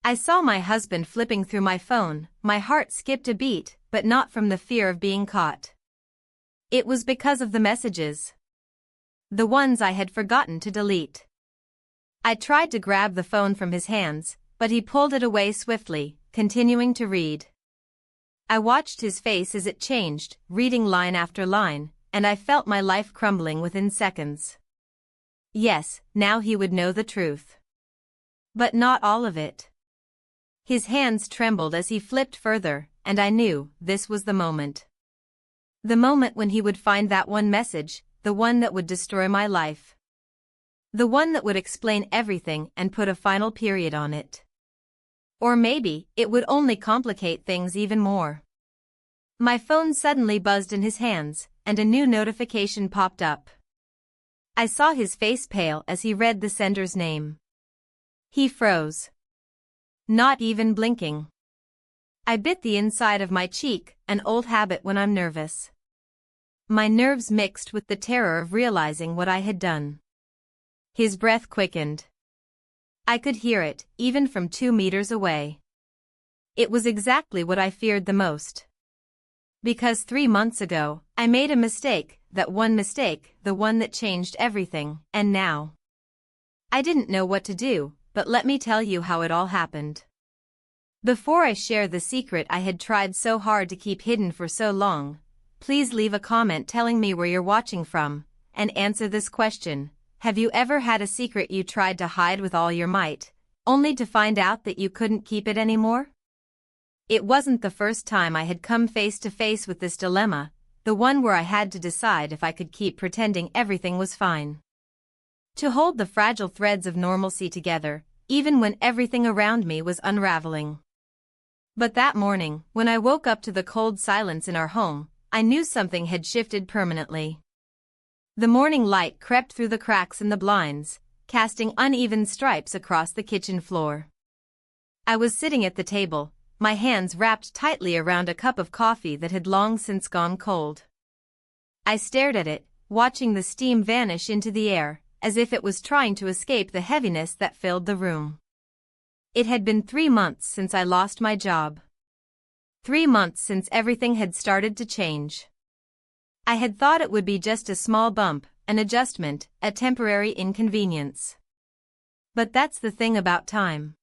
I saw my husband flipping through my phone. My heart skipped a beat, but not from the fear of being caught. It was because of the messages. The ones I had forgotten to delete. I tried to grab the phone from his hands, but he pulled it away swiftly, continuing to read. I watched his face as it changed, reading line after line, and I felt my life crumbling within seconds. Yes, now he would know the truth. But not all of it. His hands trembled as he flipped further, and I knew this was the moment. The moment when he would find that one message, the one that would destroy my life. The one that would explain everything and put a final period on it. Or maybe, it would only complicate things even more. My phone suddenly buzzed in his hands, and a new notification popped up. I saw his face pale as he read the sender's name. He froze. Not even blinking. I bit the inside of my cheek, an old habit when I'm nervous. My nerves mixed with the terror of realizing what I had done. His breath quickened. I could hear it, even from 2 meters away. It was exactly what I feared the most. Because 3 months ago, I made a mistake, that one mistake, the one that changed everything, and now. I didn't know what to do, but let me tell you how it all happened. Before I share the secret I had tried so hard to keep hidden for so long, please leave a comment telling me where you're watching from, and answer this question. Have you ever had a secret you tried to hide with all your might, only to find out that you couldn't keep it anymore? It wasn't the first time I had come face to face with this dilemma, the one where I had to decide if I could keep pretending everything was fine. To hold the fragile threads of normalcy together, even when everything around me was unraveling. But that morning, when I woke up to the cold silence in our home, I knew something had shifted permanently. The morning light crept through the cracks in the blinds, casting uneven stripes across the kitchen floor. I was sitting at the table, my hands wrapped tightly around a cup of coffee that had long since gone cold. I stared at it, watching the steam vanish into the air, as if it was trying to escape the heaviness that filled the room. It had been 3 months since I lost my job. 3 months since everything had started to change. I had thought it would be just a small bump, an adjustment, a temporary inconvenience. But that's the thing about time.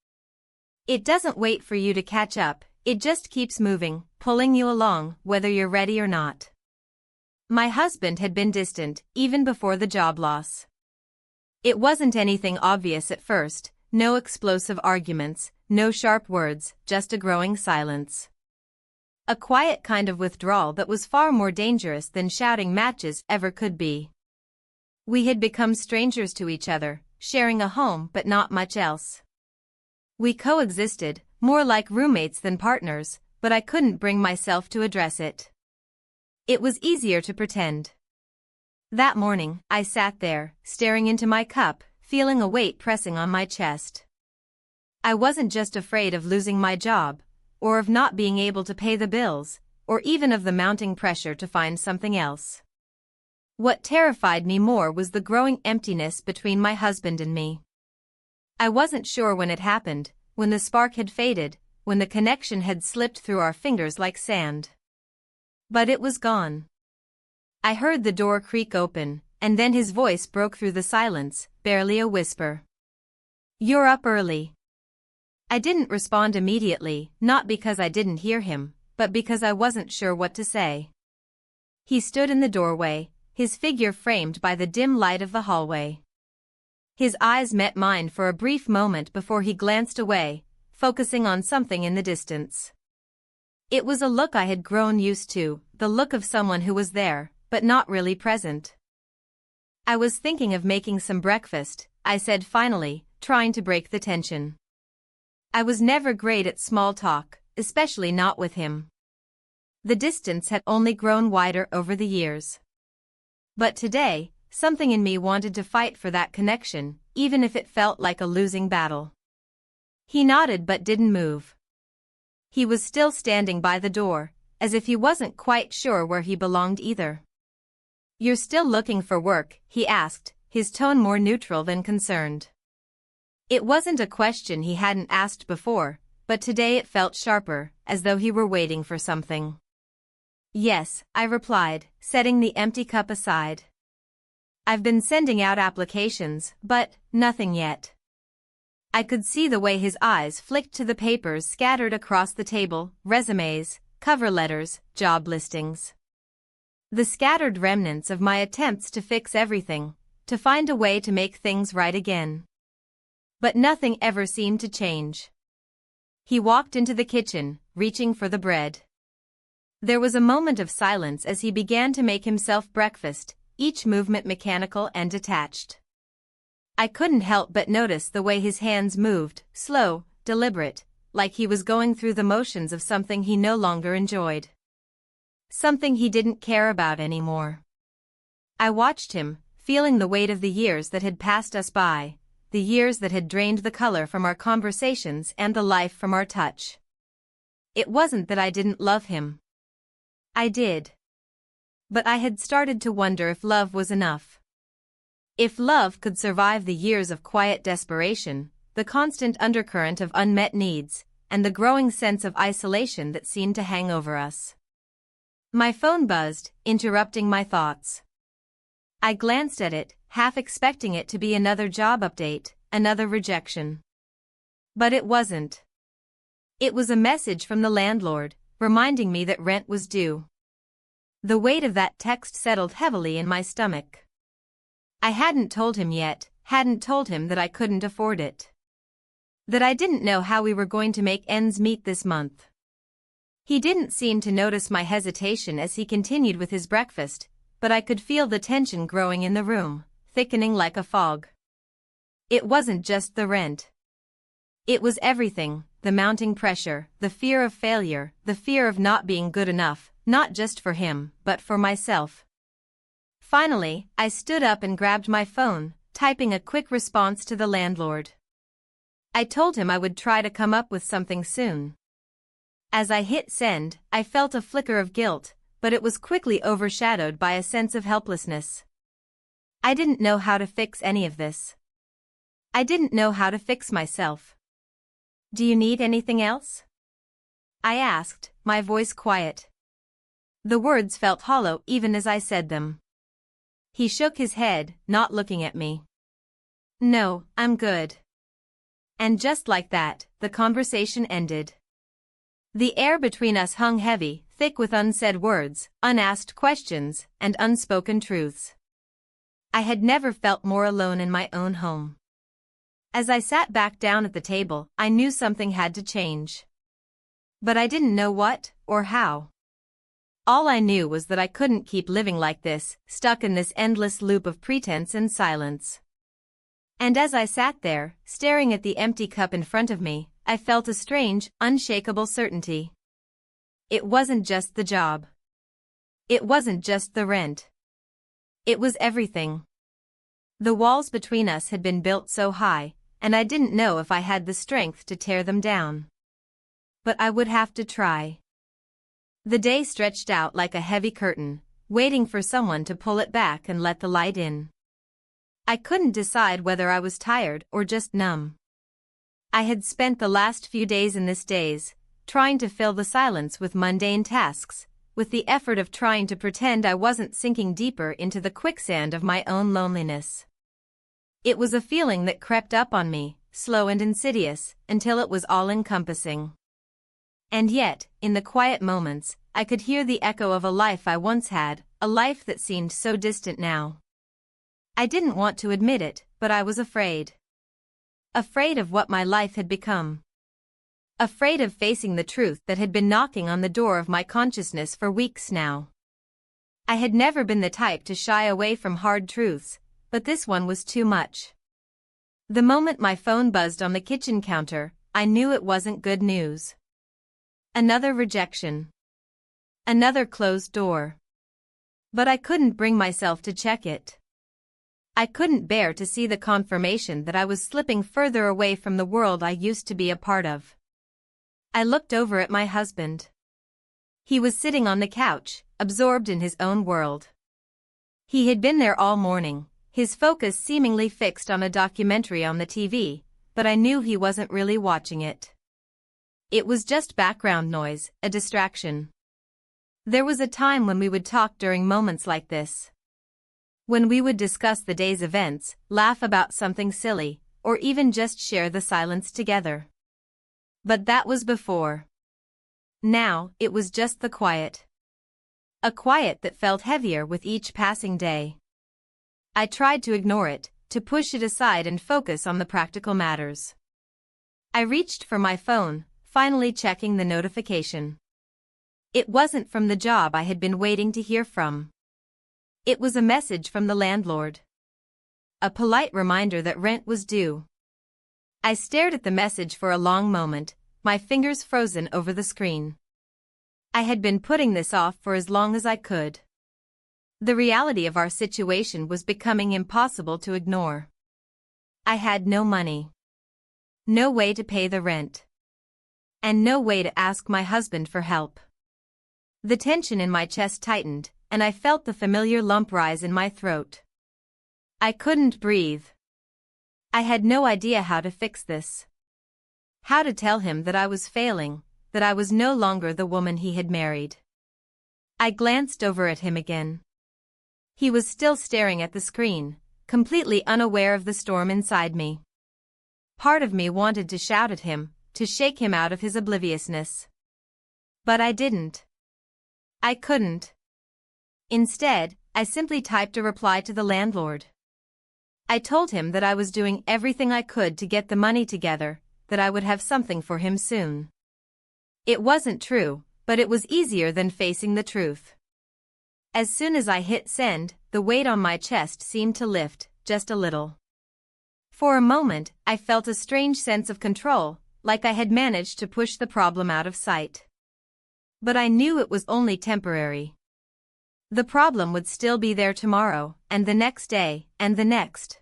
It doesn't wait for you to catch up, it just keeps moving, pulling you along, whether you're ready or not. My husband had been distant, even before the job loss. It wasn't anything obvious at first, no explosive arguments, no sharp words, just a growing silence. A quiet kind of withdrawal that was far more dangerous than shouting matches ever could be. We had become strangers to each other, sharing a home but not much else. We coexisted, more like roommates than partners, but I couldn't bring myself to address it. It was easier to pretend. That morning, I sat there, staring into my cup, feeling a weight pressing on my chest. I wasn't just afraid of losing my job, or of not being able to pay the bills, or even of the mounting pressure to find something else. What terrified me more was the growing emptiness between my husband and me. I wasn't sure when it happened, when the spark had faded, when the connection had slipped through our fingers like sand. But it was gone. I heard the door creak open, and then his voice broke through the silence, barely a whisper. "You're up early." I didn't respond immediately, not because I didn't hear him, but because I wasn't sure what to say. He stood in the doorway, his figure framed by the dim light of the hallway. His eyes met mine for a brief moment before he glanced away, focusing on something in the distance. It was a look I had grown used to, the look of someone who was there, but not really present. "I was thinking of making some breakfast," I said finally, trying to break the tension. I was never great at small talk, especially not with him. The distance had only grown wider over the years. But today, something in me wanted to fight for that connection, even if it felt like a losing battle. He nodded but didn't move. He was still standing by the door, as if he wasn't quite sure where he belonged either. "You're still looking for work?" he asked, his tone more neutral than concerned. It wasn't a question he hadn't asked before, but today it felt sharper, as though he were waiting for something. Yes, I replied, setting the empty cup aside. I've been sending out applications, but nothing yet. I could see the way his eyes flicked to the papers scattered across the table, resumes, cover letters, job listings. The scattered remnants of my attempts to fix everything, to find a way to make things right again. But nothing ever seemed to change. He walked into the kitchen, reaching for the bread. There was a moment of silence as he began to make himself breakfast, each movement mechanical and detached. I couldn't help but notice the way his hands moved, slow, deliberate, like he was going through the motions of something he no longer enjoyed. Something he didn't care about anymore. I watched him, feeling the weight of the years that had passed us by, the years that had drained the color from our conversations and the life from our touch. It wasn't that I didn't love him. I did. But I had started to wonder if love was enough. If love could survive the years of quiet desperation, the constant undercurrent of unmet needs, and the growing sense of isolation that seemed to hang over us. My phone buzzed, interrupting my thoughts. I glanced at it, half expecting it to be another job update, another rejection. But it wasn't. It was a message from the landlord, reminding me that rent was due. The weight of that text settled heavily in my stomach. I hadn't told him yet, hadn't told him that I couldn't afford it. That I didn't know how we were going to make ends meet this month. He didn't seem to notice my hesitation as he continued with his breakfast, but I could feel the tension growing in the room, thickening like a fog. It wasn't just the rent. It was everything, the mounting pressure, the fear of failure, the fear of not being good enough, not just for him, but for myself. Finally, I stood up and grabbed my phone, typing a quick response to the landlord. I told him I would try to come up with something soon. As I hit send, I felt a flicker of guilt, but it was quickly overshadowed by a sense of helplessness. I didn't know how to fix any of this. I didn't know how to fix myself. Do you need anything else? I asked, my voice quiet. The words felt hollow even as I said them. He shook his head, not looking at me. No, I'm good. And just like that, the conversation ended. The air between us hung heavy, thick with unsaid words, unasked questions, and unspoken truths. I had never felt more alone in my own home. As I sat back down at the table, I knew something had to change. But I didn't know what, or how. All I knew was that I couldn't keep living like this, stuck in this endless loop of pretense and silence. And as I sat there, staring at the empty cup in front of me, I felt a strange, unshakable certainty. It wasn't just the job. It wasn't just the rent. It was everything. The walls between us had been built so high, and I didn't know if I had the strength to tear them down. But I would have to try. The day stretched out like a heavy curtain, waiting for someone to pull it back and let the light in. I couldn't decide whether I was tired or just numb. I had spent the last few days in this daze, trying to fill the silence with mundane tasks, with the effort of trying to pretend I wasn't sinking deeper into the quicksand of my own loneliness. It was a feeling that crept up on me, slow and insidious, until it was all-encompassing. And yet, in the quiet moments, I could hear the echo of a life I once had, a life that seemed so distant now. I didn't want to admit it, but I was afraid. Afraid of what my life had become. Afraid of facing the truth that had been knocking on the door of my consciousness for weeks now. I had never been the type to shy away from hard truths, but this one was too much. The moment my phone buzzed on the kitchen counter, I knew it wasn't good news. Another rejection. Another closed door. But I couldn't bring myself to check it. I couldn't bear to see the confirmation that I was slipping further away from the world I used to be a part of. I looked over at my husband. He was sitting on the couch, absorbed in his own world. He had been there all morning, his focus seemingly fixed on a documentary on the TV, but I knew he wasn't really watching it. It was just background noise, a distraction. There was a time when we would talk during moments like this. When we would discuss the day's events, laugh about something silly, or even just share the silence together. But that was before. Now, it was just the quiet. A quiet that felt heavier with each passing day. I tried to ignore it, to push it aside and focus on the practical matters. I reached for my phone, finally checking the notification. It wasn't from the job I had been waiting to hear from. It was a message from the landlord. A polite reminder that rent was due. I stared at the message for a long moment, my fingers frozen over the screen. I had been putting this off for as long as I could. The reality of our situation was becoming impossible to ignore. I had no money. No way to pay the rent. And no way to ask my husband for help. The tension in my chest tightened, and I felt the familiar lump rise in my throat. I couldn't breathe. I had no idea how to fix this. How to tell him that I was failing, that I was no longer the woman he had married. I glanced over at him again. He was still staring at the screen, completely unaware of the storm inside me. Part of me wanted to shout at him, to shake him out of his obliviousness. But I didn't. I couldn't. Instead, I simply typed a reply to the landlord. I told him that I was doing everything I could to get the money together, that I would have something for him soon. It wasn't true, but it was easier than facing the truth. As soon as I hit send, the weight on my chest seemed to lift, just a little. For a moment, I felt a strange sense of control, like I had managed to push the problem out of sight. But I knew it was only temporary. The problem would still be there tomorrow, and the next day, and the next.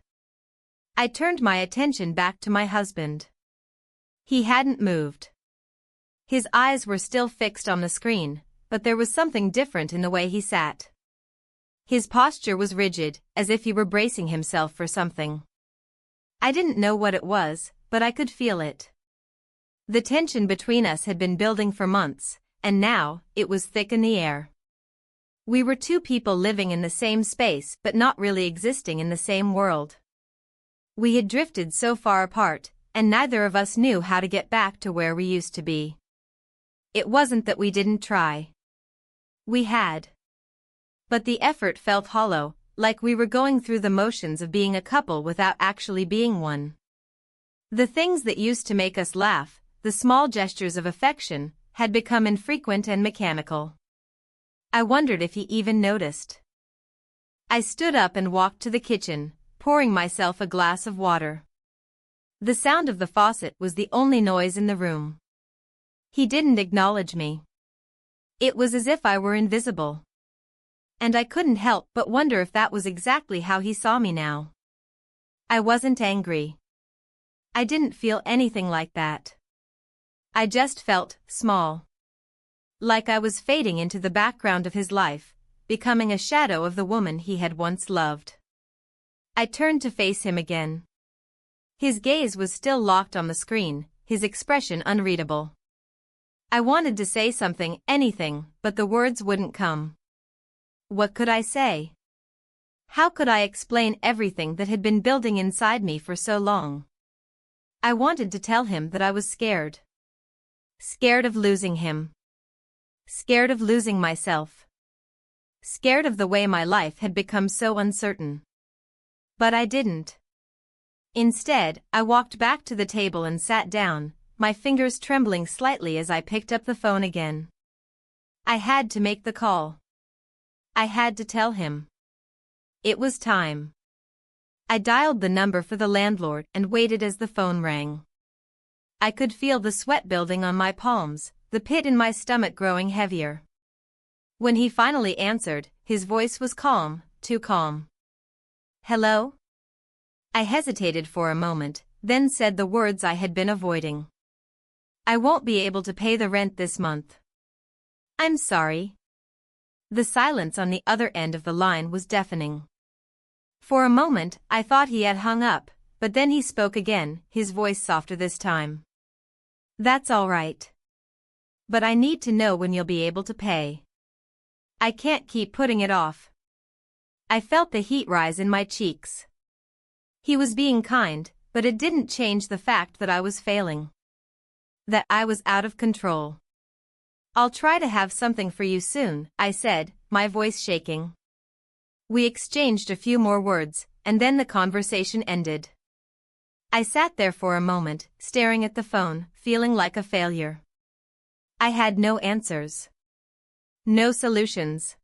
I turned my attention back to my husband. He hadn't moved. His eyes were still fixed on the screen, but there was something different in the way he sat. His posture was rigid, as if he were bracing himself for something. I didn't know what it was, but I could feel it. The tension between us had been building for months, and now, it was thick in the air. We were two people living in the same space but not really existing in the same world. We had drifted so far apart, and neither of us knew how to get back to where we used to be. It wasn't that we didn't try. We had. But the effort felt hollow, like we were going through the motions of being a couple without actually being one. The things that used to make us laugh, the small gestures of affection, had become infrequent and mechanical. I wondered if he even noticed. I stood up and walked to the kitchen, pouring myself a glass of water. The sound of the faucet was the only noise in the room. He didn't acknowledge me. It was as if I were invisible. And I couldn't help but wonder if that was exactly how he saw me now. I wasn't angry. I didn't feel anything like that. I just felt small. Like I was fading into the background of his life, becoming a shadow of the woman he had once loved. I turned to face him again. His gaze was still locked on the screen, his expression unreadable. I wanted to say something, anything, but the words wouldn't come. What could I say? How could I explain everything that had been building inside me for so long? I wanted to tell him that I was scared. Scared of losing him. Scared of losing myself. Scared of the way my life had become so uncertain. But I didn't. Instead, I walked back to the table and sat down, my fingers trembling slightly as I picked up the phone again. I had to make the call. I had to tell him. It was time. I dialed the number for the landlord and waited as the phone rang. I could feel the sweat building on my palms, the pit in my stomach growing heavier. When he finally answered, his voice was calm, too calm. Hello? I hesitated for a moment, then said the words I had been avoiding. I won't be able to pay the rent this month. I'm sorry. The silence on the other end of the line was deafening. For a moment, I thought he had hung up, but then he spoke again, his voice softer this time. "That's all right. But I need to know when you'll be able to pay. I can't keep putting it off." I felt the heat rise in my cheeks. He was being kind, but it didn't change the fact that I was failing. That I was out of control. "I'll try to have something for you soon," I said, my voice shaking. We exchanged a few more words, and then the conversation ended. I sat there for a moment, staring at the phone, feeling like a failure. I had no answers. No solutions.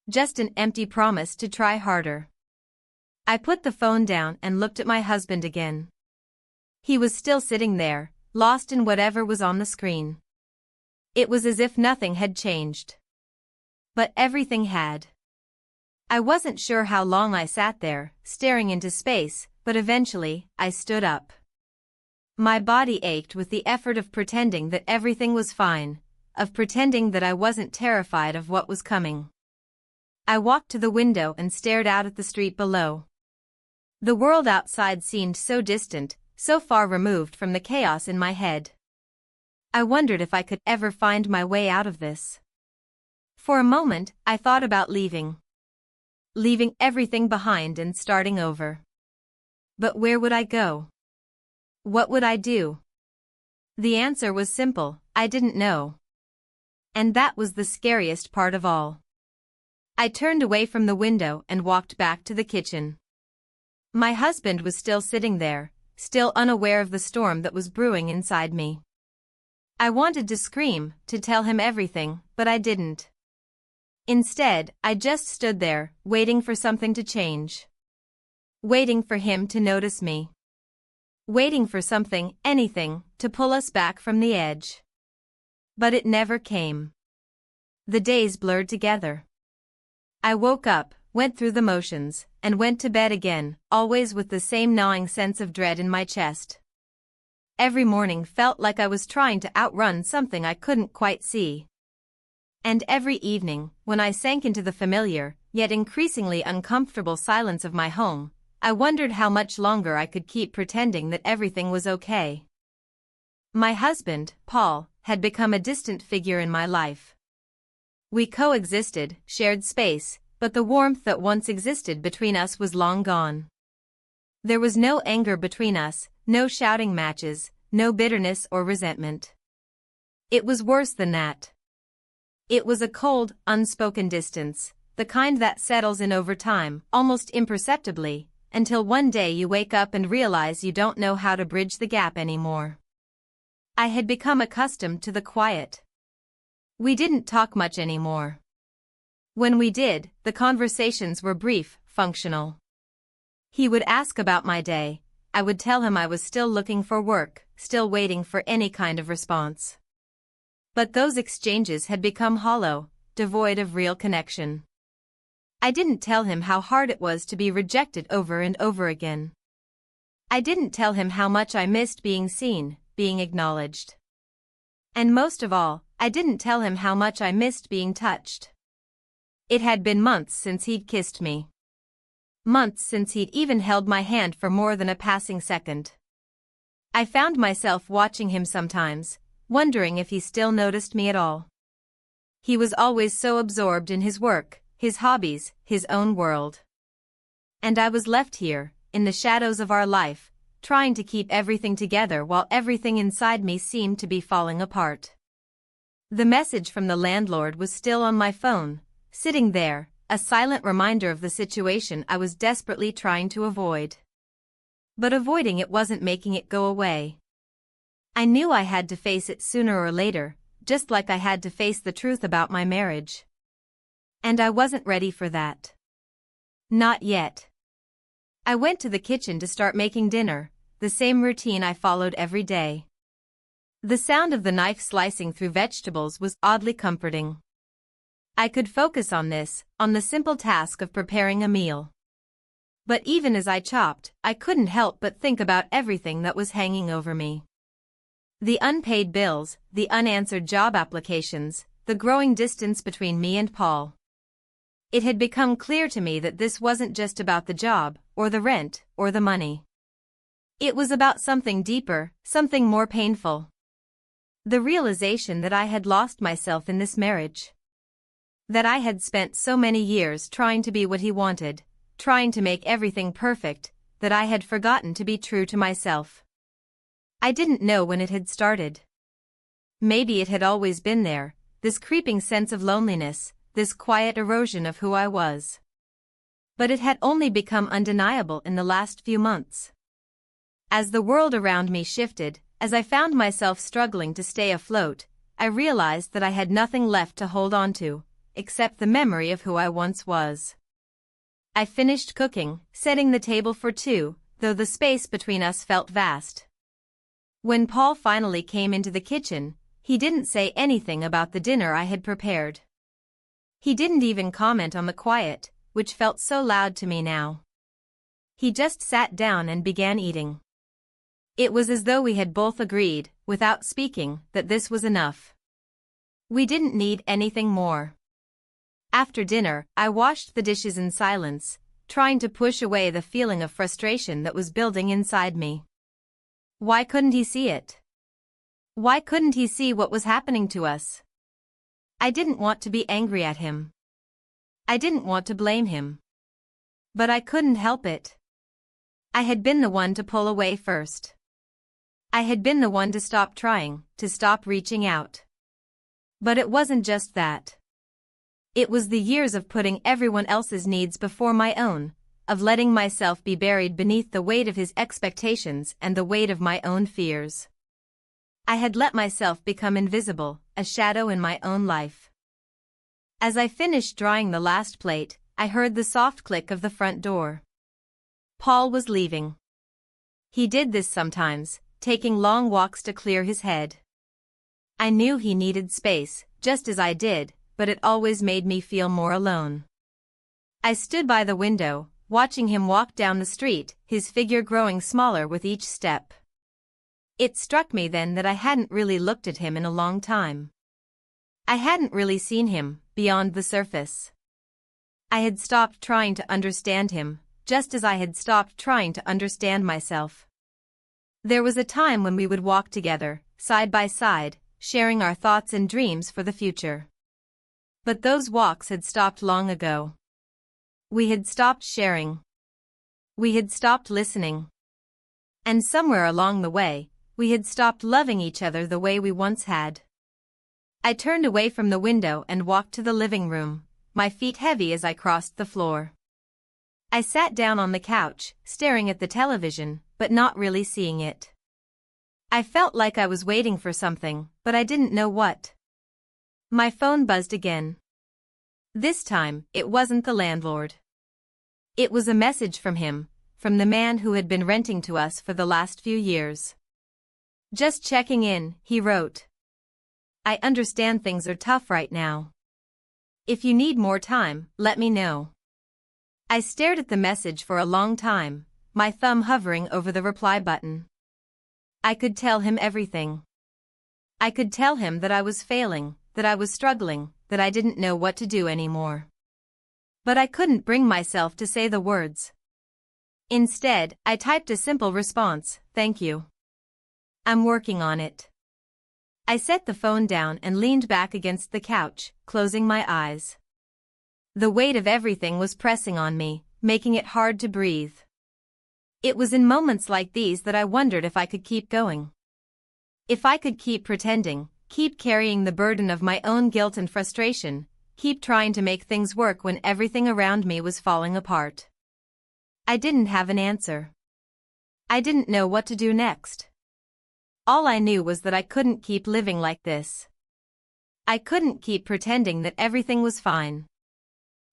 Just an empty promise to try harder. I put the phone down and looked at my husband again. He was still sitting there, lost in whatever was on the screen. It was as if nothing had changed. But everything had. I wasn't sure how long I sat there, staring into space, but eventually, I stood up. My body ached with the effort of pretending that everything was fine, of pretending that I wasn't terrified of what was coming. I walked to the window and stared out at the street below. The world outside seemed so distant, so far removed from the chaos in my head. I wondered if I could ever find my way out of this. For a moment, I thought about leaving. Leaving everything behind and starting over. But where would I go? What would I do? The answer was simple: I didn't know. And that was the scariest part of all. I turned away from the window and walked back to the kitchen. My husband was still sitting there, still unaware of the storm that was brewing inside me. I wanted to scream, to tell him everything, but I didn't. Instead, I just stood there, waiting for something to change. Waiting for him to notice me. Waiting for something, anything, to pull us back from the edge. But it never came. The days blurred together. I woke up, went through the motions, and went to bed again, always with the same gnawing sense of dread in my chest. Every morning felt like I was trying to outrun something I couldn't quite see. And every evening, when I sank into the familiar, yet increasingly uncomfortable silence of my home, I wondered how much longer I could keep pretending that everything was okay. My husband, Paul, had become a distant figure in my life. We coexisted, shared space, but the warmth that once existed between us was long gone. There was no anger between us, no shouting matches, no bitterness or resentment. It was worse than that. It was a cold, unspoken distance, the kind that settles in over time, almost imperceptibly, until one day you wake up and realize you don't know how to bridge the gap anymore. I had become accustomed to the quiet. We didn't talk much anymore. When we did, the conversations were brief, functional. He would ask about my day, I would tell him I was still looking for work, still waiting for any kind of response. But those exchanges had become hollow, devoid of real connection. I didn't tell him how hard it was to be rejected over and over again. I didn't tell him how much I missed being seen, being acknowledged. And most of all, I didn't tell him how much I missed being touched. It had been months since he'd kissed me. Months since he'd even held my hand for more than a passing second. I found myself watching him sometimes, wondering if he still noticed me at all. He was always so absorbed in his work, his hobbies, his own world. And I was left here, in the shadows of our life, trying to keep everything together while everything inside me seemed to be falling apart. The message from the landlord was still on my phone, sitting there, a silent reminder of the situation I was desperately trying to avoid. But avoiding it wasn't making it go away. I knew I had to face it sooner or later, just like I had to face the truth about my marriage. And I wasn't ready for that. Not yet. I went to the kitchen to start making dinner, the same routine I followed every day. The sound of the knife slicing through vegetables was oddly comforting. I could focus on this, on the simple task of preparing a meal. But even as I chopped, I couldn't help but think about everything that was hanging over me. The unpaid bills, the unanswered job applications, the growing distance between me and Paul. It had become clear to me that this wasn't just about the job, or the rent, or the money. It was about something deeper, something more painful. The realization that I had lost myself in this marriage. That I had spent so many years trying to be what he wanted, trying to make everything perfect, that I had forgotten to be true to myself. I didn't know when it had started. Maybe it had always been there, this creeping sense of loneliness, this quiet erosion of who I was. But it had only become undeniable in the last few months. As the world around me shifted, as I found myself struggling to stay afloat, I realized that I had nothing left to hold on to, except the memory of who I once was. I finished cooking, setting the table for two, though the space between us felt vast. When Paul finally came into the kitchen, he didn't say anything about the dinner I had prepared. He didn't even comment on the quiet, which felt so loud to me now. He just sat down and began eating. It was as though we had both agreed, without speaking, that this was enough. We didn't need anything more. After dinner, I washed the dishes in silence, trying to push away the feeling of frustration that was building inside me. Why couldn't he see it? Why couldn't he see what was happening to us? I didn't want to be angry at him. I didn't want to blame him. But I couldn't help it. I had been the one to pull away first. I had been the one to stop trying, to stop reaching out. But it wasn't just that. It was the years of putting everyone else's needs before my own, of letting myself be buried beneath the weight of his expectations and the weight of my own fears. I had let myself become invisible, a shadow in my own life. As I finished drying the last plate, I heard the soft click of the front door. Paul was leaving. He did this sometimes, taking long walks to clear his head. I knew he needed space, just as I did, but it always made me feel more alone. I stood by the window, watching him walk down the street, his figure growing smaller with each step. It struck me then that I hadn't really looked at him in a long time. I hadn't really seen him, beyond the surface. I had stopped trying to understand him, just as I had stopped trying to understand myself. There was a time when we would walk together, side by side, sharing our thoughts and dreams for the future. But those walks had stopped long ago. We had stopped sharing. We had stopped listening. And somewhere along the way, we had stopped loving each other the way we once had. I turned away from the window and walked to the living room, my feet heavy as I crossed the floor. I sat down on the couch, staring at the television, but not really seeing it. I felt like I was waiting for something, but I didn't know what. My phone buzzed again. This time, it wasn't the landlord. It was a message from him, from the man who had been renting to us for the last few years. Just checking in, he wrote. I understand things are tough right now. If you need more time, let me know. I stared at the message for a long time, my thumb hovering over the reply button. I could tell him everything. I could tell him that I was failing, that I was struggling, that I didn't know what to do anymore. But I couldn't bring myself to say the words. Instead, I typed a simple response, thank you. I'm working on it. I set the phone down and leaned back against the couch, closing my eyes. The weight of everything was pressing on me, making it hard to breathe. It was in moments like these that I wondered if I could keep going. If I could keep pretending, keep carrying the burden of my own guilt and frustration, keep trying to make things work when everything around me was falling apart. I didn't have an answer. I didn't know what to do next. All I knew was that I couldn't keep living like this. I couldn't keep pretending that everything was fine.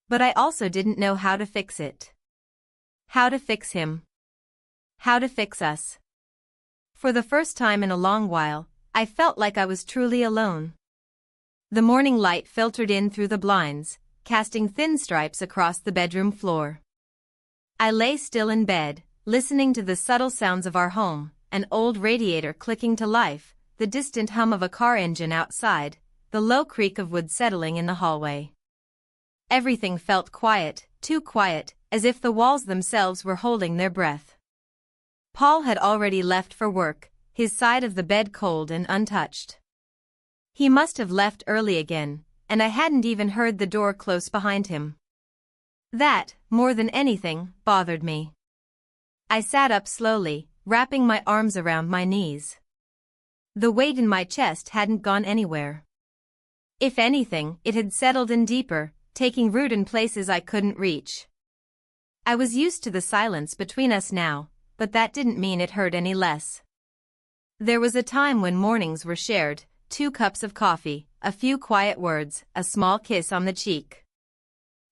But I also didn't know how to fix it. How to fix him. How to fix us. For the first time in a long while, I felt like I was truly alone. The morning light filtered in through the blinds, casting thin stripes across the bedroom floor. I lay still in bed, listening to the subtle sounds of our home, an old radiator clicking to life, the distant hum of a car engine outside, the low creak of wood settling in the hallway. Everything felt quiet, too quiet, as if the walls themselves were holding their breath. Paul had already left for work, his side of the bed cold and untouched. He must have left early again, and I hadn't even heard the door close behind him. That, more than anything, bothered me. I sat up slowly, wrapping my arms around my knees. The weight in my chest hadn't gone anywhere. If anything, it had settled in deeper, taking root in places I couldn't reach. I was used to the silence between us now, but that didn't mean it hurt any less. There was a time when mornings were shared, 2 cups of coffee, a few quiet words, a small kiss on the cheek.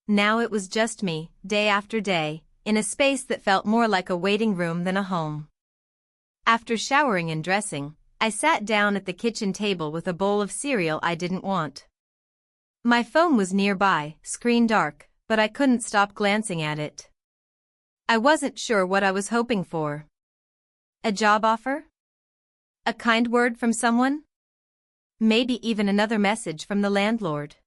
Now it was just me, day after day, in a space that felt more like a waiting room than a home. After showering and dressing, I sat down at the kitchen table with a bowl of cereal I didn't want. My phone was nearby, screen dark, but I couldn't stop glancing at it. I wasn't sure what I was hoping for. A job offer? A kind word from someone? Maybe even another message from the landlord.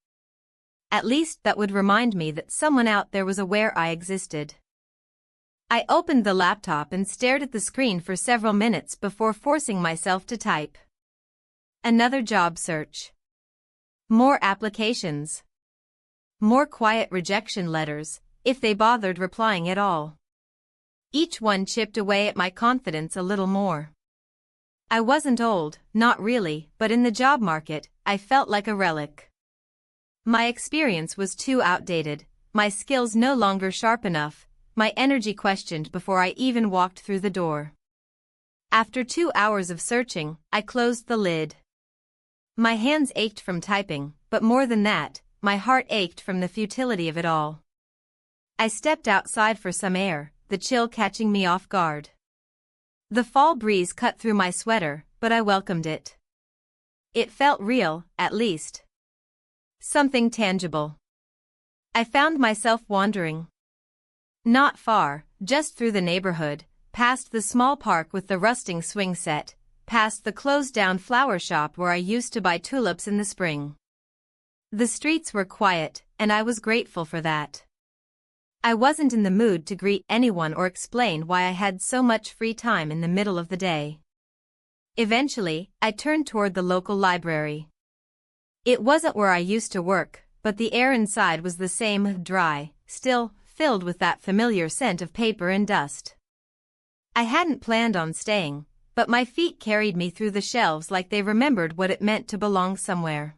At least that would remind me that someone out there was aware I existed. I opened the laptop and stared at the screen for several minutes before forcing myself to type. Another job search. More applications. More quiet rejection letters, if they bothered replying at all. Each one chipped away at my confidence a little more. I wasn't old, not really, but in the job market, I felt like a relic. My experience was too outdated, my skills no longer sharp enough, my energy questioned before I even walked through the door. After 2 hours of searching, I closed the lid. My hands ached from typing, but more than that, my heart ached from the futility of it all. I stepped outside for some air, the chill catching me off guard. The fall breeze cut through my sweater, but I welcomed it. It felt real, at least. Something tangible. I found myself wandering. Not far, just through the neighborhood, past the small park with the rusting swing set, past the closed-down flower shop where I used to buy tulips in the spring. The streets were quiet, and I was grateful for that. I wasn't in the mood to greet anyone or explain why I had so much free time in the middle of the day. Eventually, I turned toward the local library. It wasn't where I used to work, but the air inside was the same, dry, still, filled with that familiar scent of paper and dust. I hadn't planned on staying, but my feet carried me through the shelves like they remembered what it meant to belong somewhere.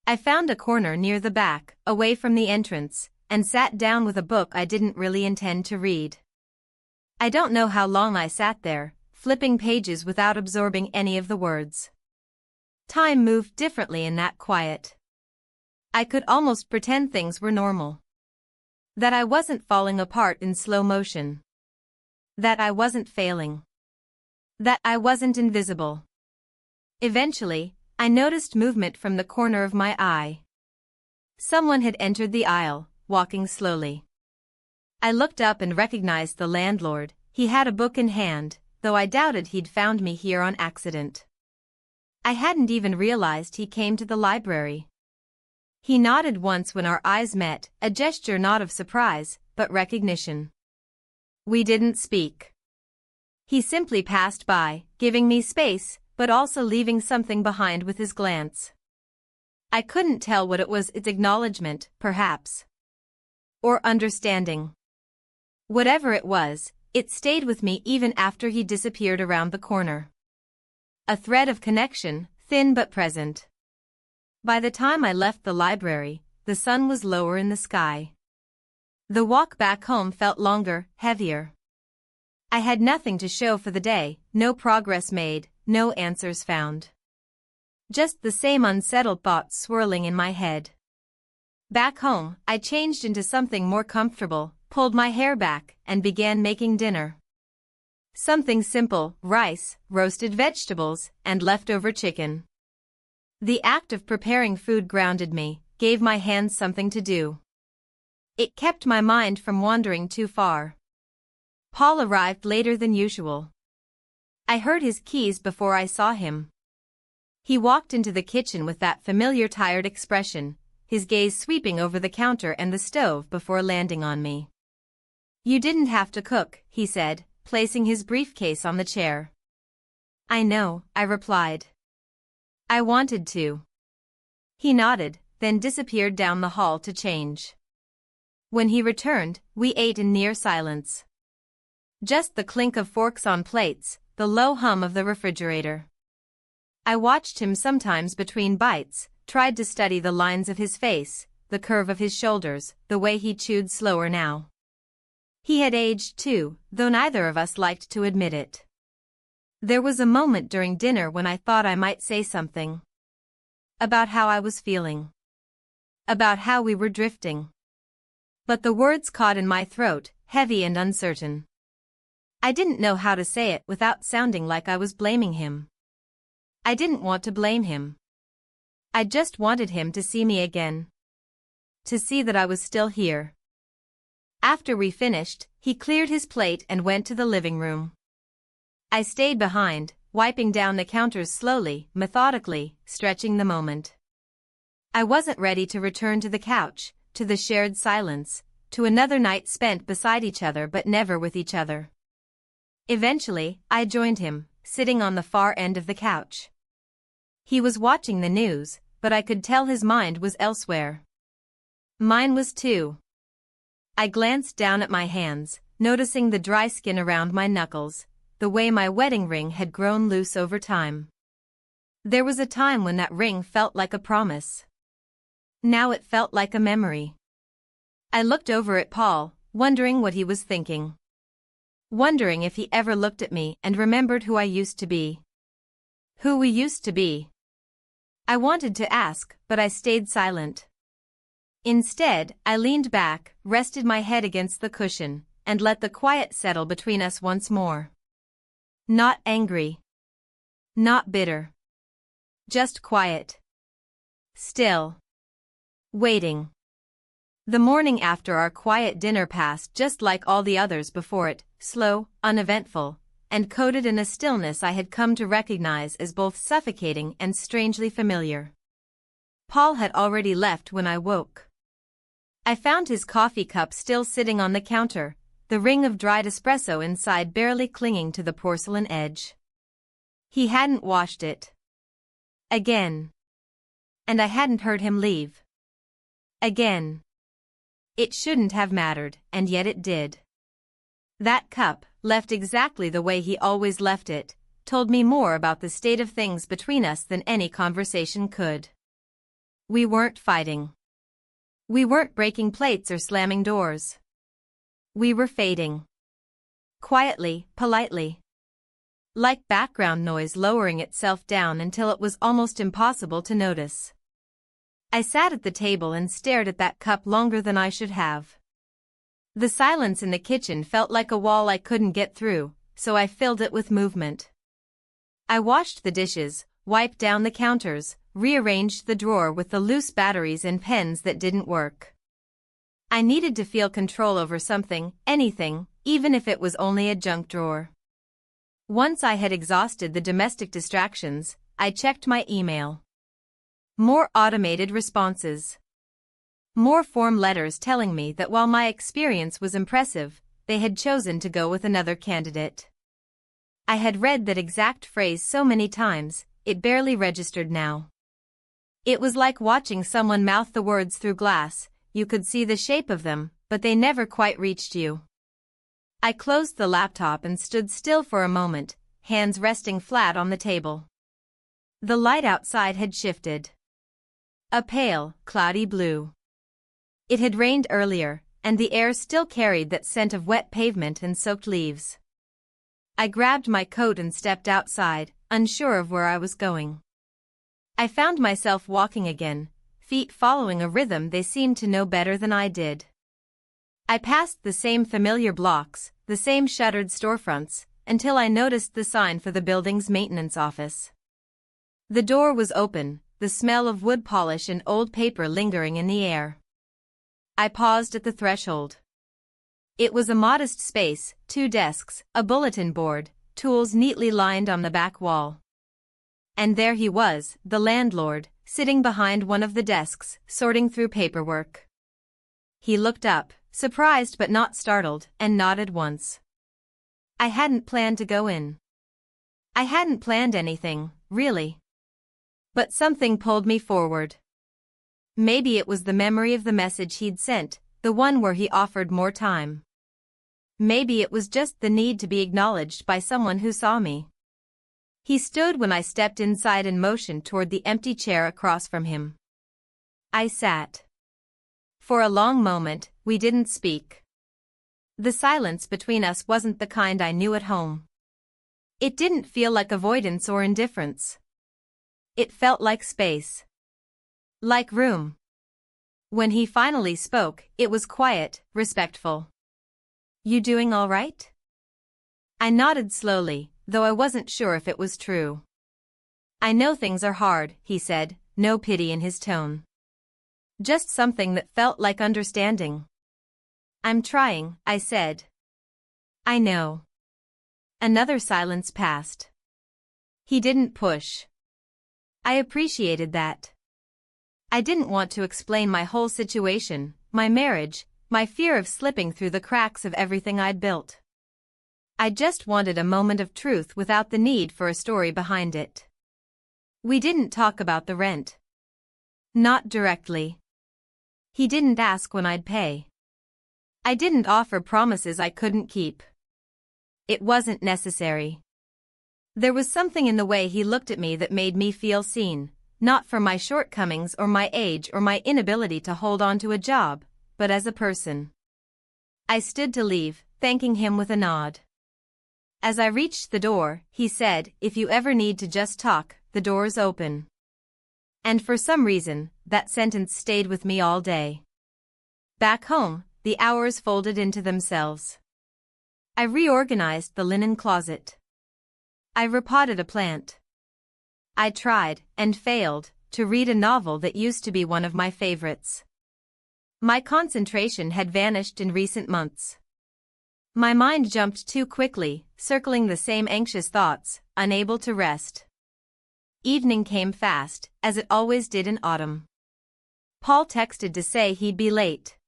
I found a corner near the back, away from the entrance, and sat down with a book I didn't really intend to read. I don't know how long I sat there, flipping pages without absorbing any of the words. Time moved differently in that quiet. I could almost pretend things were normal. That I wasn't falling apart in slow motion. That I wasn't failing. That I wasn't invisible. Eventually, I noticed movement from the corner of my eye. Someone had entered the aisle, walking slowly. I looked up and recognized the landlord. He had a book in hand, though I doubted he'd found me here on accident. I hadn't even realized he came to the library. He nodded once when our eyes met, a gesture not of surprise, but recognition. We didn't speak. He simply passed by, giving me space, but also leaving something behind with his glance. I couldn't tell what it was, its acknowledgement, perhaps. Or understanding. Whatever it was, it stayed with me even after he disappeared around the corner. A thread of connection, thin but present. By the time I left the library, the sun was lower in the sky. The walk back home felt longer, heavier. I had nothing to show for the day, no progress made, no answers found. Just the same unsettled thoughts swirling in my head. Back home, I changed into something more comfortable, pulled my hair back, and began making dinner. Something simple, rice, roasted vegetables, and leftover chicken. The act of preparing food grounded me, gave my hands something to do. It kept my mind from wandering too far. Paul arrived later than usual. I heard his keys before I saw him. He walked into the kitchen with that familiar tired expression, his gaze sweeping over the counter and the stove before landing on me. "You didn't have to cook," he said, placing his briefcase on the chair. "I know," I replied. "I wanted to." He nodded, then disappeared down the hall to change. When he returned, we ate in near silence. Just the clink of forks on plates, the low hum of the refrigerator. I watched him sometimes between bites, tried to study the lines of his face, the curve of his shoulders, the way he chewed slower now. He had aged too, though neither of us liked to admit it. There was a moment during dinner when I thought I might say something. About how I was feeling. About how we were drifting. But the words caught in my throat, heavy and uncertain. I didn't know how to say it without sounding like I was blaming him. I didn't want to blame him. I just wanted him to see me again. To see that I was still here. After we finished, he cleared his plate and went to the living room. I stayed behind, wiping down the counters slowly, methodically, stretching the moment. I wasn't ready to return to the couch, to the shared silence, to another night spent beside each other but never with each other. Eventually, I joined him, sitting on the far end of the couch. He was watching the news, but I could tell his mind was elsewhere. Mine was too. I glanced down at my hands, noticing the dry skin around my knuckles, the way my wedding ring had grown loose over time. There was a time when that ring felt like a promise. Now it felt like a memory. I looked over at Paul, wondering what he was thinking. Wondering if he ever looked at me and remembered who I used to be. Who we used to be. I wanted to ask, but I stayed silent. Instead, I leaned back, rested my head against the cushion, and let the quiet settle between us once more. Not angry. Not bitter. Just quiet. Still. Waiting. The morning after our quiet dinner passed just like all the others before it, slow, uneventful, and coated in a stillness I had come to recognize as both suffocating and strangely familiar. Paul had already left when I woke. I found his coffee cup still sitting on the counter, the ring of dried espresso inside barely clinging to the porcelain edge. He hadn't washed it. Again. And I hadn't heard him leave. Again. It shouldn't have mattered, and yet it did. That cup, left exactly the way he always left it, told me more about the state of things between us than any conversation could. We weren't fighting. We weren't breaking plates or slamming doors. We were fading. Quietly, politely. Like background noise lowering itself down until it was almost impossible to notice. I sat at the table and stared at that cup longer than I should have. The silence in the kitchen felt like a wall I couldn't get through, so I filled it with movement. I washed the dishes, wiped down the counters, rearranged the drawer with the loose batteries and pens that didn't work. I needed to feel control over something, anything, even if it was only a junk drawer. Once I had exhausted the domestic distractions, I checked my email. More automated responses. More form letters telling me that while my experience was impressive, they had chosen to go with another candidate. I had read that exact phrase so many times, it barely registered now. It was like watching someone mouth the words through glass. You could see the shape of them, but they never quite reached you. I closed the laptop and stood still for a moment, hands resting flat on the table. The light outside had shifted. A pale, cloudy blue. It had rained earlier, and the air still carried that scent of wet pavement and soaked leaves. I grabbed my coat and stepped outside, unsure of where I was going. I found myself walking again, feet following a rhythm they seemed to know better than I did. I passed the same familiar blocks, the same shuttered storefronts, until I noticed the sign for the building's maintenance office. The door was open, the smell of wood polish and old paper lingering in the air. I paused at the threshold. It was a modest space, 2 desks, a bulletin board, tools neatly lined on the back wall. And there he was, the landlord, sitting behind one of the desks, sorting through paperwork. He looked up, surprised but not startled, and nodded once. I hadn't planned to go in. I hadn't planned anything, really. But something pulled me forward. Maybe it was the memory of the message he'd sent, the one where he offered more time. Maybe it was just the need to be acknowledged by someone who saw me. He stood when I stepped inside and motioned toward the empty chair across from him. I sat. For a long moment, we didn't speak. The silence between us wasn't the kind I knew at home. It didn't feel like avoidance or indifference. It felt like space. Like room. When he finally spoke, it was quiet, respectful. "You doing all right?" I nodded slowly, though I wasn't sure if it was true. "I know things are hard," he said, no pity in his tone. Just something that felt like understanding. "I'm trying," I said. "I know." Another silence passed. He didn't push. I appreciated that. I didn't want to explain my whole situation, my marriage, my fear of slipping through the cracks of everything I'd built. I just wanted a moment of truth without the need for a story behind it. We didn't talk about the rent. Not directly. He didn't ask when I'd pay. I didn't offer promises I couldn't keep. It wasn't necessary. There was something in the way he looked at me that made me feel seen, not for my shortcomings or my age or my inability to hold on to a job, but as a person. I stood to leave, thanking him with a nod. As I reached the door, he said, "If you ever need to just talk, the door's open." And for some reason, that sentence stayed with me all day. Back home, the hours folded into themselves. I reorganized the linen closet. I repotted a plant. I tried, and failed, to read a novel that used to be one of my favorites. My concentration had vanished in recent months. My mind jumped too quickly, circling the same anxious thoughts, unable to rest. Evening came fast, as it always did in autumn. Paul texted to say he'd be late.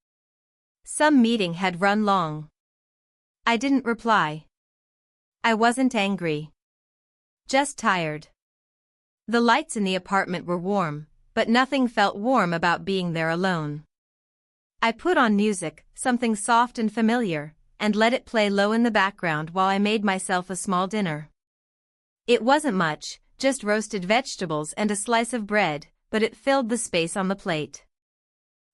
Some meeting had run long. I didn't reply. I wasn't angry. Just tired. The lights in the apartment were warm, but nothing felt warm about being there alone. I put on music, something soft and familiar, and let it play low in the background while I made myself a small dinner. It wasn't much, just roasted vegetables and a slice of bread, but it filled the space on the plate.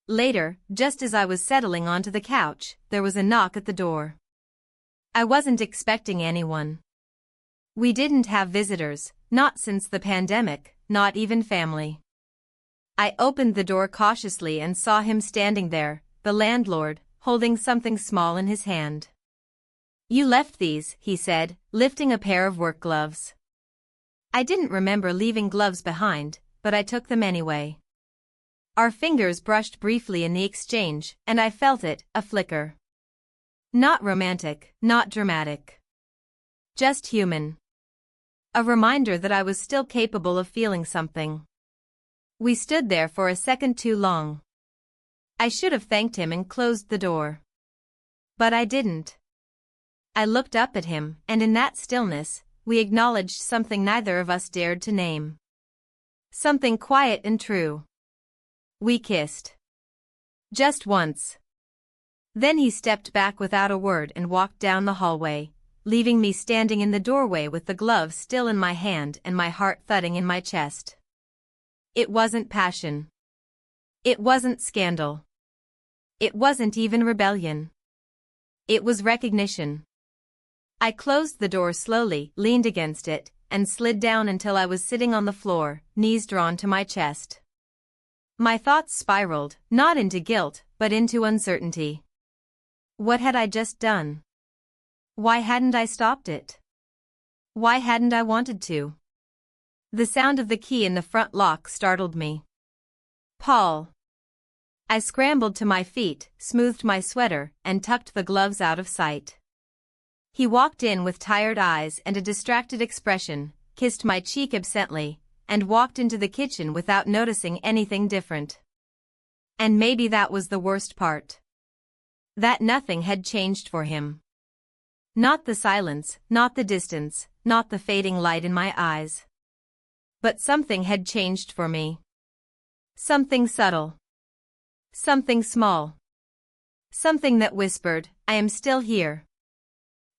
Later, just as I was settling onto the couch, there was a knock at the door. I wasn't expecting anyone. We didn't have visitors, not since the pandemic, not even family. I opened the door cautiously and saw him standing there, the landlord, holding something small in his hand. "You left these," he said, lifting a pair of work gloves. I didn't remember leaving gloves behind, but I took them anyway. Our fingers brushed briefly in the exchange, and I felt it, a flicker. Not romantic, not dramatic. Just human. A reminder that I was still capable of feeling something. We stood there for a second too long. I should have thanked him and closed the door. But I didn't. I looked up at him, and in that stillness, we acknowledged something neither of us dared to name. Something quiet and true. We kissed. Just once. Then he stepped back without a word and walked down the hallway, leaving me standing in the doorway with the gloves still in my hand and my heart thudding in my chest. It wasn't passion. It wasn't scandal. It wasn't even rebellion. It was recognition. I closed the door slowly, leaned against it, and slid down until I was sitting on the floor, knees drawn to my chest. My thoughts spiraled, not into guilt, but into uncertainty. What had I just done? Why hadn't I stopped it? Why hadn't I wanted to? The sound of the key in the front lock startled me. Paul. I scrambled to my feet, smoothed my sweater, and tucked the gloves out of sight. He walked in with tired eyes and a distracted expression, kissed my cheek absently, and walked into the kitchen without noticing anything different. And maybe that was the worst part. That nothing had changed for him. Not the silence, not the distance, not the fading light in my eyes. But something had changed for me. Something subtle. Something small. Something that whispered, I am still here.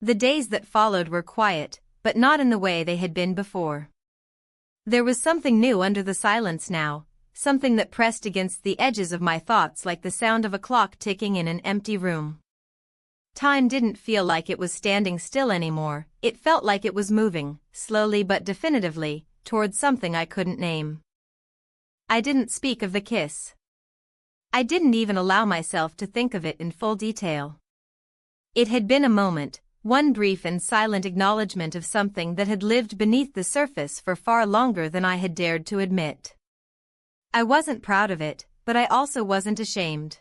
The days that followed were quiet, but not in the way they had been before. There was something new under the silence now, something that pressed against the edges of my thoughts like the sound of a clock ticking in an empty room. Time didn't feel like it was standing still anymore, it felt like it was moving, slowly but definitively, towards something I couldn't name. I didn't speak of the kiss. I didn't even allow myself to think of it in full detail. It had been a moment, one brief and silent acknowledgement of something that had lived beneath the surface for far longer than I had dared to admit. I wasn't proud of it, but I also wasn't ashamed.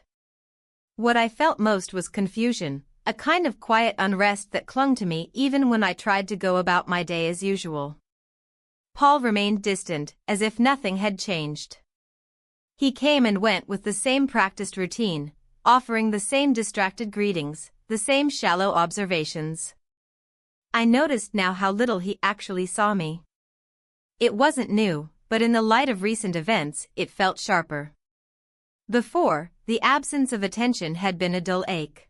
What I felt most was confusion, a kind of quiet unrest that clung to me even when I tried to go about my day as usual. Paul remained distant, as if nothing had changed. He came and went with the same practiced routine, offering the same distracted greetings, the same shallow observations. I noticed now how little he actually saw me. It wasn't new, but in the light of recent events, it felt sharper. Before, the absence of attention had been a dull ache.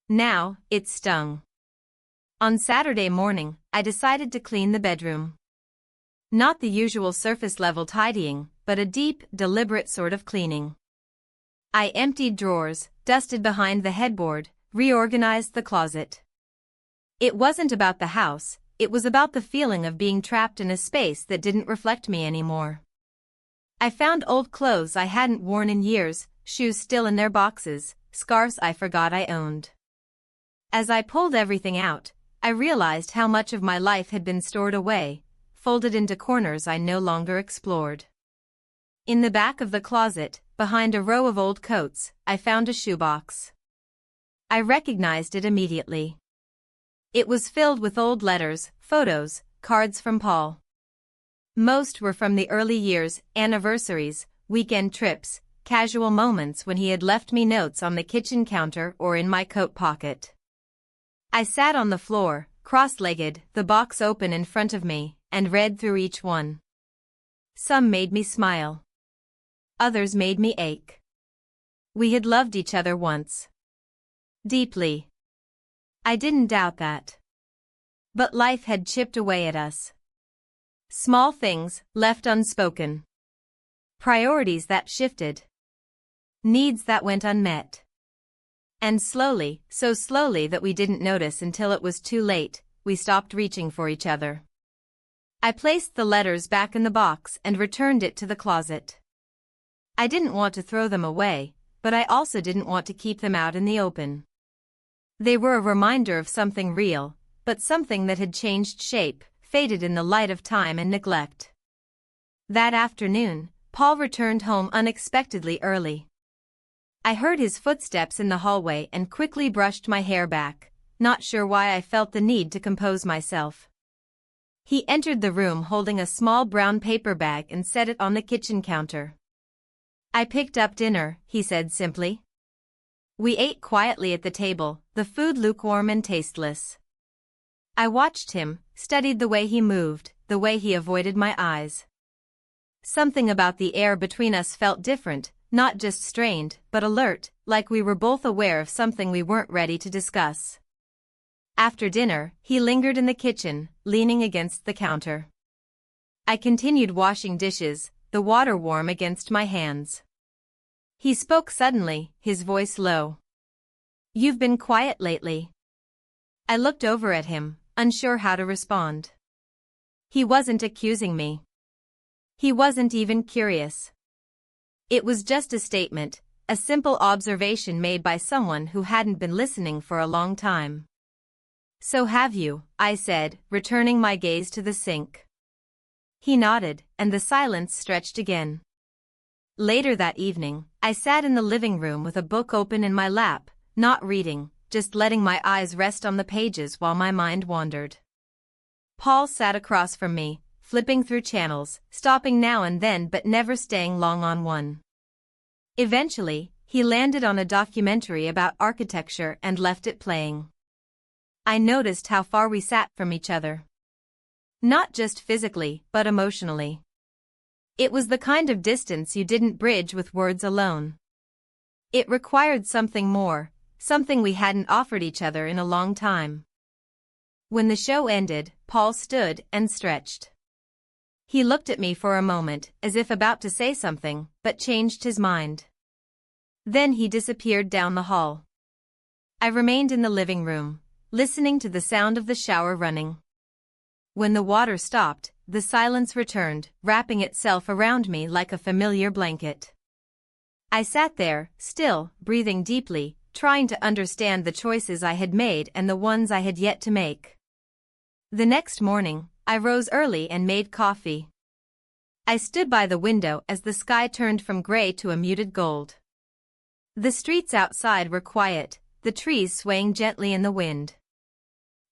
Now, it stung. On Saturday morning, I decided to clean the bedroom. Not the usual surface-level tidying, but a deep, deliberate sort of cleaning. I emptied drawers, dusted behind the headboard, reorganized the closet. It wasn't about the house, it was about the feeling of being trapped in a space that didn't reflect me anymore. I found old clothes I hadn't worn in years, shoes still in their boxes, scarves I forgot I owned. As I pulled everything out, I realized how much of my life had been stored away, folded into corners I no longer explored. In the back of the closet, behind a row of old coats, I found a shoebox. I recognized it immediately. It was filled with old letters, photos, cards from Paul. Most were from the early years, anniversaries, weekend trips, casual moments when he had left me notes on the kitchen counter or in my coat pocket. I sat on the floor, cross-legged, the box open in front of me, and read through each one. Some made me smile. Others made me ache. We had loved each other once. Deeply. I didn't doubt that. But life had chipped away at us. Small things, left unspoken. Priorities that shifted. Needs that went unmet. And slowly, so slowly that we didn't notice until it was too late, we stopped reaching for each other. I placed the letters back in the box and returned it to the closet. I didn't want to throw them away, but I also didn't want to keep them out in the open. They were a reminder of something real, but something that had changed shape, faded in the light of time and neglect. That afternoon, Paul returned home unexpectedly early. I heard his footsteps in the hallway and quickly brushed my hair back, not sure why I felt the need to compose myself. He entered the room holding a small brown paper bag and set it on the kitchen counter. I picked up dinner, he said simply. We ate quietly at the table, the food lukewarm and tasteless. I watched him, studied the way he moved, the way he avoided my eyes. Something about the air between us felt different, not just strained, but alert, like we were both aware of something we weren't ready to discuss. After dinner, he lingered in the kitchen, leaning against the counter. I continued washing dishes, the water warm against my hands. He spoke suddenly, his voice low. You've been quiet lately. I looked over at him, unsure how to respond. He wasn't accusing me. He wasn't even curious. It was just a statement, a simple observation made by someone who hadn't been listening for a long time. So have you, I said, returning my gaze to the sink. He nodded, and the silence stretched again. Later that evening, I sat in the living room with a book open in my lap, not reading, just letting my eyes rest on the pages while my mind wandered. Paul sat across from me, flipping through channels, stopping now and then but never staying long on one. Eventually, he landed on a documentary about architecture and left it playing. I noticed how far we sat from each other. Not just physically, but emotionally. It was the kind of distance you didn't bridge with words alone. It required something more, something we hadn't offered each other in a long time. When the show ended, Paul stood and stretched. He looked at me for a moment, as if about to say something, but changed his mind. Then he disappeared down the hall. I remained in the living room, listening to the sound of the shower running. When the water stopped, the silence returned, wrapping itself around me like a familiar blanket. I sat there, still, breathing deeply, trying to understand the choices I had made and the ones I had yet to make. The next morning, I rose early and made coffee. I stood by the window as the sky turned from gray to a muted gold. The streets outside were quiet, the trees swaying gently in the wind.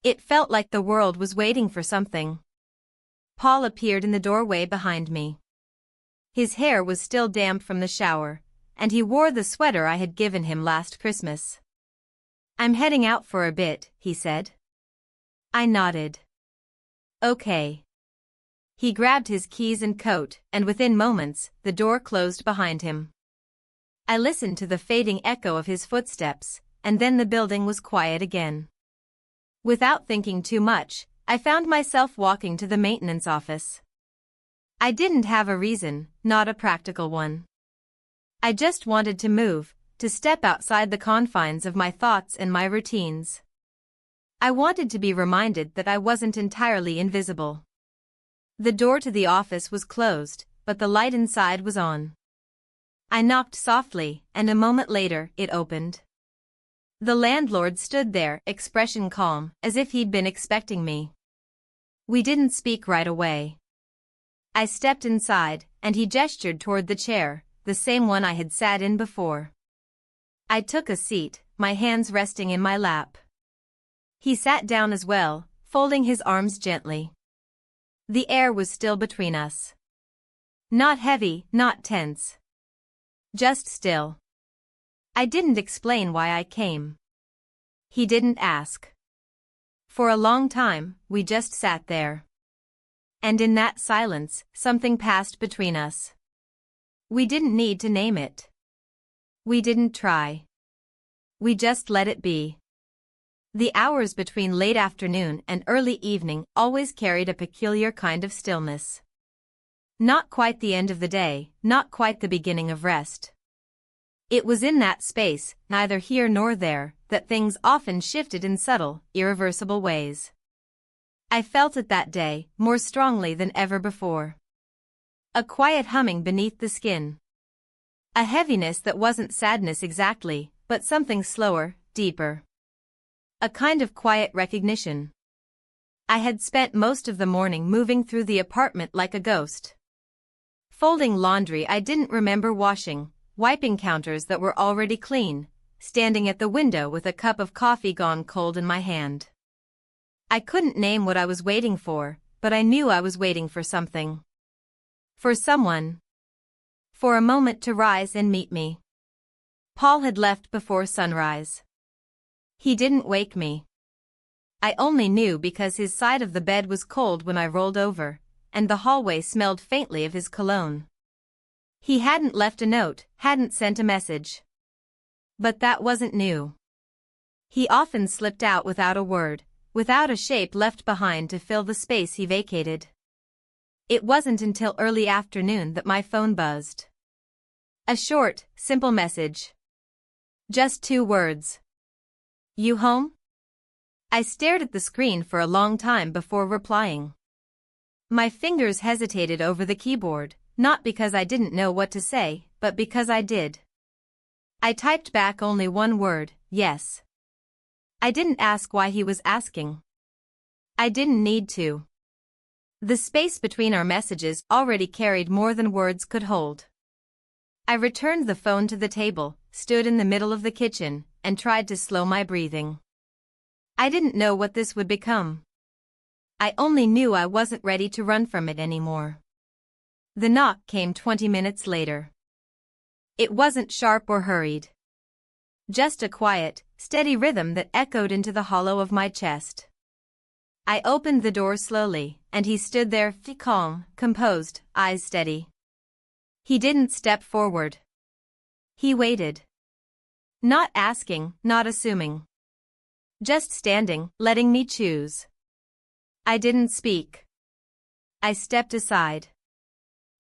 It felt like the world was waiting for something. Paul appeared in the doorway behind me. His hair was still damp from the shower, and he wore the sweater I had given him last Christmas. "I'm heading out for a bit," he said. I nodded. "Okay." He grabbed his keys and coat, and within moments, the door closed behind him. I listened to the fading echo of his footsteps, and then the building was quiet again. Without thinking too much, I found myself walking to the maintenance office. I didn't have a reason, not a practical one. I just wanted to move, to step outside the confines of my thoughts and my routines. I wanted to be reminded that I wasn't entirely invisible. The door to the office was closed, but the light inside was on. I knocked softly, and a moment later, it opened. The landlord stood there, expression calm, as if he'd been expecting me. We didn't speak right away. I stepped inside, and he gestured toward the chair, the same one I had sat in before. I took a seat, my hands resting in my lap. He sat down as well, folding his arms gently. The air was still between us. Not heavy, not tense. Just still. I didn't explain why I came. He didn't ask. For a long time, we just sat there. And in that silence, something passed between us. We didn't need to name it. We didn't try. We just let it be. The hours between late afternoon and early evening always carried a peculiar kind of stillness. Not quite the end of the day, not quite the beginning of rest. It was in that space, neither here nor there, that things often shifted in subtle, irreversible ways. I felt it that day, more strongly than ever before. A quiet humming beneath the skin. A heaviness that wasn't sadness exactly, but something slower, deeper. A kind of quiet recognition. I had spent most of the morning moving through the apartment like a ghost. Folding laundry I didn't remember washing, wiping counters that were already clean, standing at the window with a cup of coffee gone cold in my hand. I couldn't name what I was waiting for, but I knew I was waiting for something. For someone. For a moment to rise and meet me. Paul had left before sunrise. He didn't wake me. I only knew because his side of the bed was cold when I rolled over, and the hallway smelled faintly of his cologne. He hadn't left a note, hadn't sent a message. But that wasn't new. He often slipped out without a word, without a shape left behind to fill the space he vacated. It wasn't until early afternoon that my phone buzzed. A short, simple message. Just 2 words. "You home?" I stared at the screen for a long time before replying. My fingers hesitated over the keyboard, not because I didn't know what to say, but because I did. I typed back only one word, yes. I didn't ask why he was asking. I didn't need to. The space between our messages already carried more than words could hold. I returned the phone to the table, stood in the middle of the kitchen, and tried to slow my breathing. I didn't know what this would become. I only knew I wasn't ready to run from it anymore. The knock came 20 minutes later. It wasn't sharp or hurried. Just a quiet, steady rhythm that echoed into the hollow of my chest. I opened the door slowly, and he stood there, calm, composed, eyes steady. He didn't step forward. He waited. Not asking, not assuming. Just standing, letting me choose. I didn't speak. I stepped aside.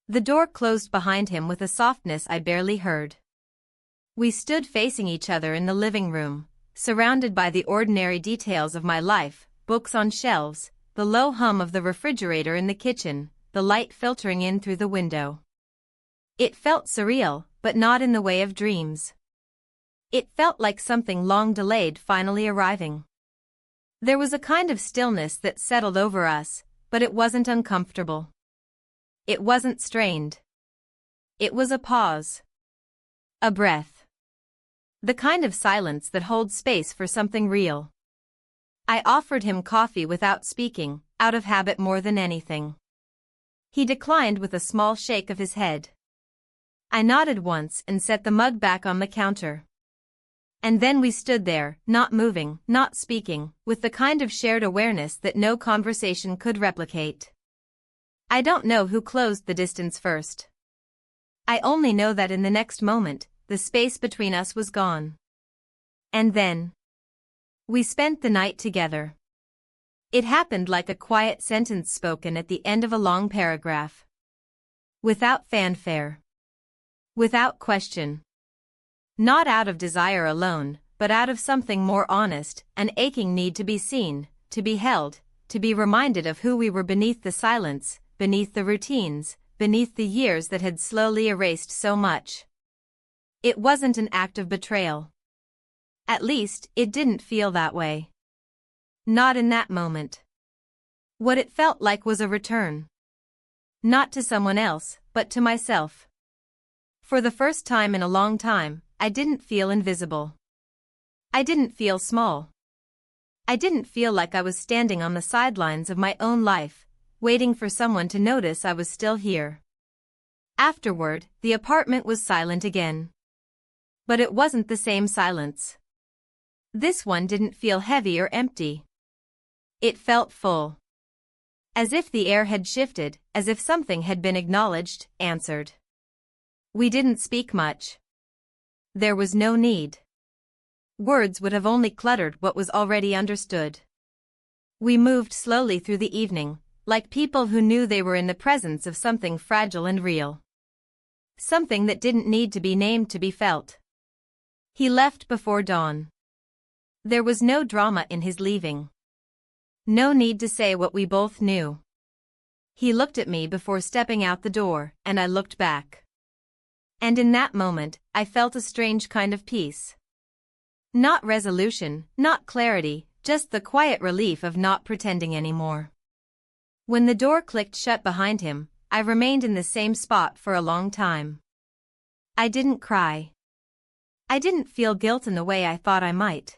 The door closed behind him with a softness I barely heard. We stood facing each other in the living room, surrounded by the ordinary details of my life, books on shelves, the low hum of the refrigerator in the kitchen, the light filtering in through the window. It felt surreal, but not in the way of dreams. It felt like something long delayed finally arriving. There was a kind of stillness that settled over us, but it wasn't uncomfortable. It wasn't strained. It was a pause. A breath. The kind of silence that holds space for something real. I offered him coffee without speaking, out of habit more than anything. He declined with a small shake of his head. I nodded once and set the mug back on the counter. And then we stood there, not moving, not speaking, with the kind of shared awareness that no conversation could replicate. I don't know who closed the distance first. I only know that in the next moment, the space between us was gone. And then we spent the night together. It happened like a quiet sentence spoken at the end of a long paragraph. Without fanfare. Without question. Not out of desire alone, but out of something more honest, an aching need to be seen, to be held, to be reminded of who we were beneath the silence, beneath the routines, beneath the years that had slowly erased so much. It wasn't an act of betrayal. At least, it didn't feel that way. Not in that moment. What it felt like was a return. Not to someone else, but to myself. For the first time in a long time, I didn't feel invisible. I didn't feel small. I didn't feel like I was standing on the sidelines of my own life, waiting for someone to notice I was still here. Afterward, the apartment was silent again. But it wasn't the same silence. This one didn't feel heavy or empty. It felt full. As if the air had shifted, as if something had been acknowledged, answered. We didn't speak much. There was no need. Words would have only cluttered what was already understood. We moved slowly through the evening, like people who knew they were in the presence of something fragile and real. Something that didn't need to be named to be felt. He left before dawn. There was no drama in his leaving. No need to say what we both knew. He looked at me before stepping out the door, and I looked back. And in that moment, I felt a strange kind of peace. Not resolution, not clarity, just the quiet relief of not pretending anymore. When the door clicked shut behind him, I remained in the same spot for a long time. I didn't cry. I didn't feel guilt in the way I thought I might.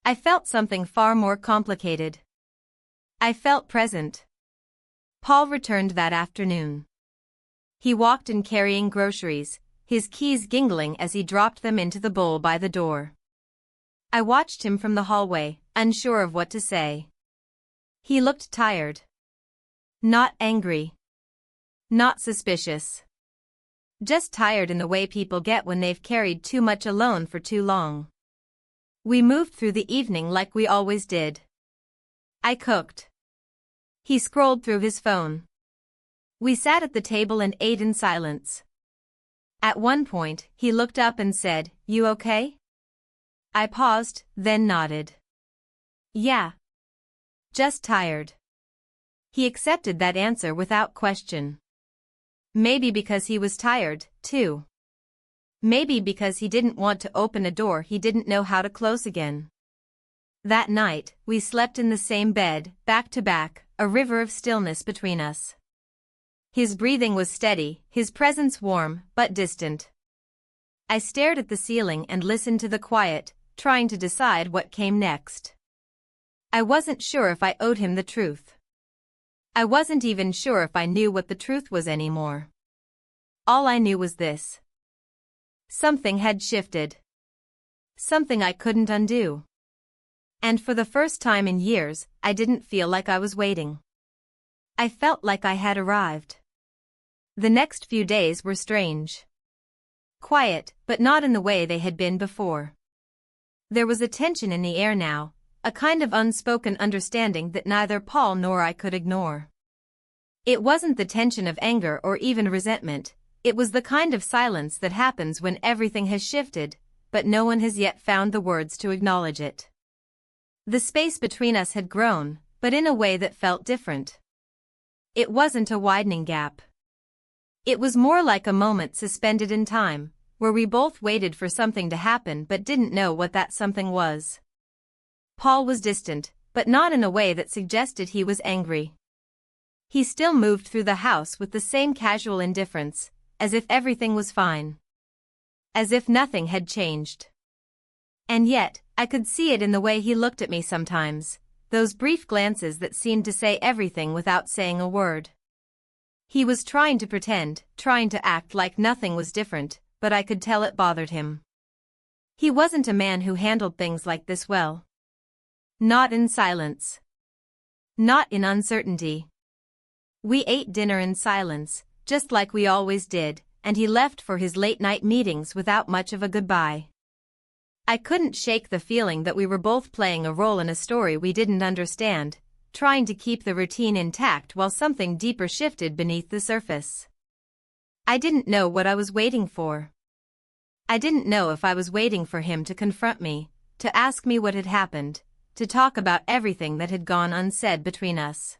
I felt something far more complicated. I felt present. Paul returned that afternoon. He walked in carrying groceries, his keys jingling as he dropped them into the bowl by the door. I watched him from the hallway, unsure of what to say. He looked tired. Not angry. Not suspicious. Just tired in the way people get when they've carried too much alone for too long. We moved through the evening like we always did. I cooked. He scrolled through his phone. We sat at the table and ate in silence. At one point, he looked up and said, "You okay?" I paused, then nodded. "Yeah. Just tired." He accepted that answer without question. Maybe because he was tired, too. Maybe because he didn't want to open a door he didn't know how to close again. That night, we slept in the same bed, back to back, a river of stillness between us. His breathing was steady, his presence warm, but distant. I stared at the ceiling and listened to the quiet, trying to decide what came next. I wasn't sure if I owed him the truth. I wasn't even sure if I knew what the truth was anymore. All I knew was this. Something had shifted. something I couldn't undo. And for the first time in years, I didn't feel like I was waiting. I felt like I had arrived. The next few days were strange. Quiet, but not in the way they had been before. There was a tension in the air now, a kind of unspoken understanding that neither Paul nor I could ignore. It wasn't the tension of anger or even resentment, it was the kind of silence that happens when everything has shifted, but no one has yet found the words to acknowledge it. The space between us had grown, but in a way that felt different. It wasn't a widening gap. It was more like a moment suspended in time, where we both waited for something to happen but didn't know what that something was. Paul was distant, but not in a way that suggested he was angry. He still moved through the house with the same casual indifference, as if everything was fine. As if nothing had changed. And yet, I could see it in the way he looked at me sometimes, those brief glances that seemed to say everything without saying a word. He was trying to pretend, trying to act like nothing was different, but I could tell it bothered him. He wasn't a man who handled things like this well. Not in silence. Not in uncertainty. We ate dinner in silence, just like we always did, and he left for his late-night meetings without much of a goodbye. I couldn't shake the feeling that we were both playing a role in a story we didn't understand, trying to keep the routine intact while something deeper shifted beneath the surface. I didn't know what I was waiting for. I didn't know if I was waiting for him to confront me, to ask me what had happened, to talk about everything that had gone unsaid between us.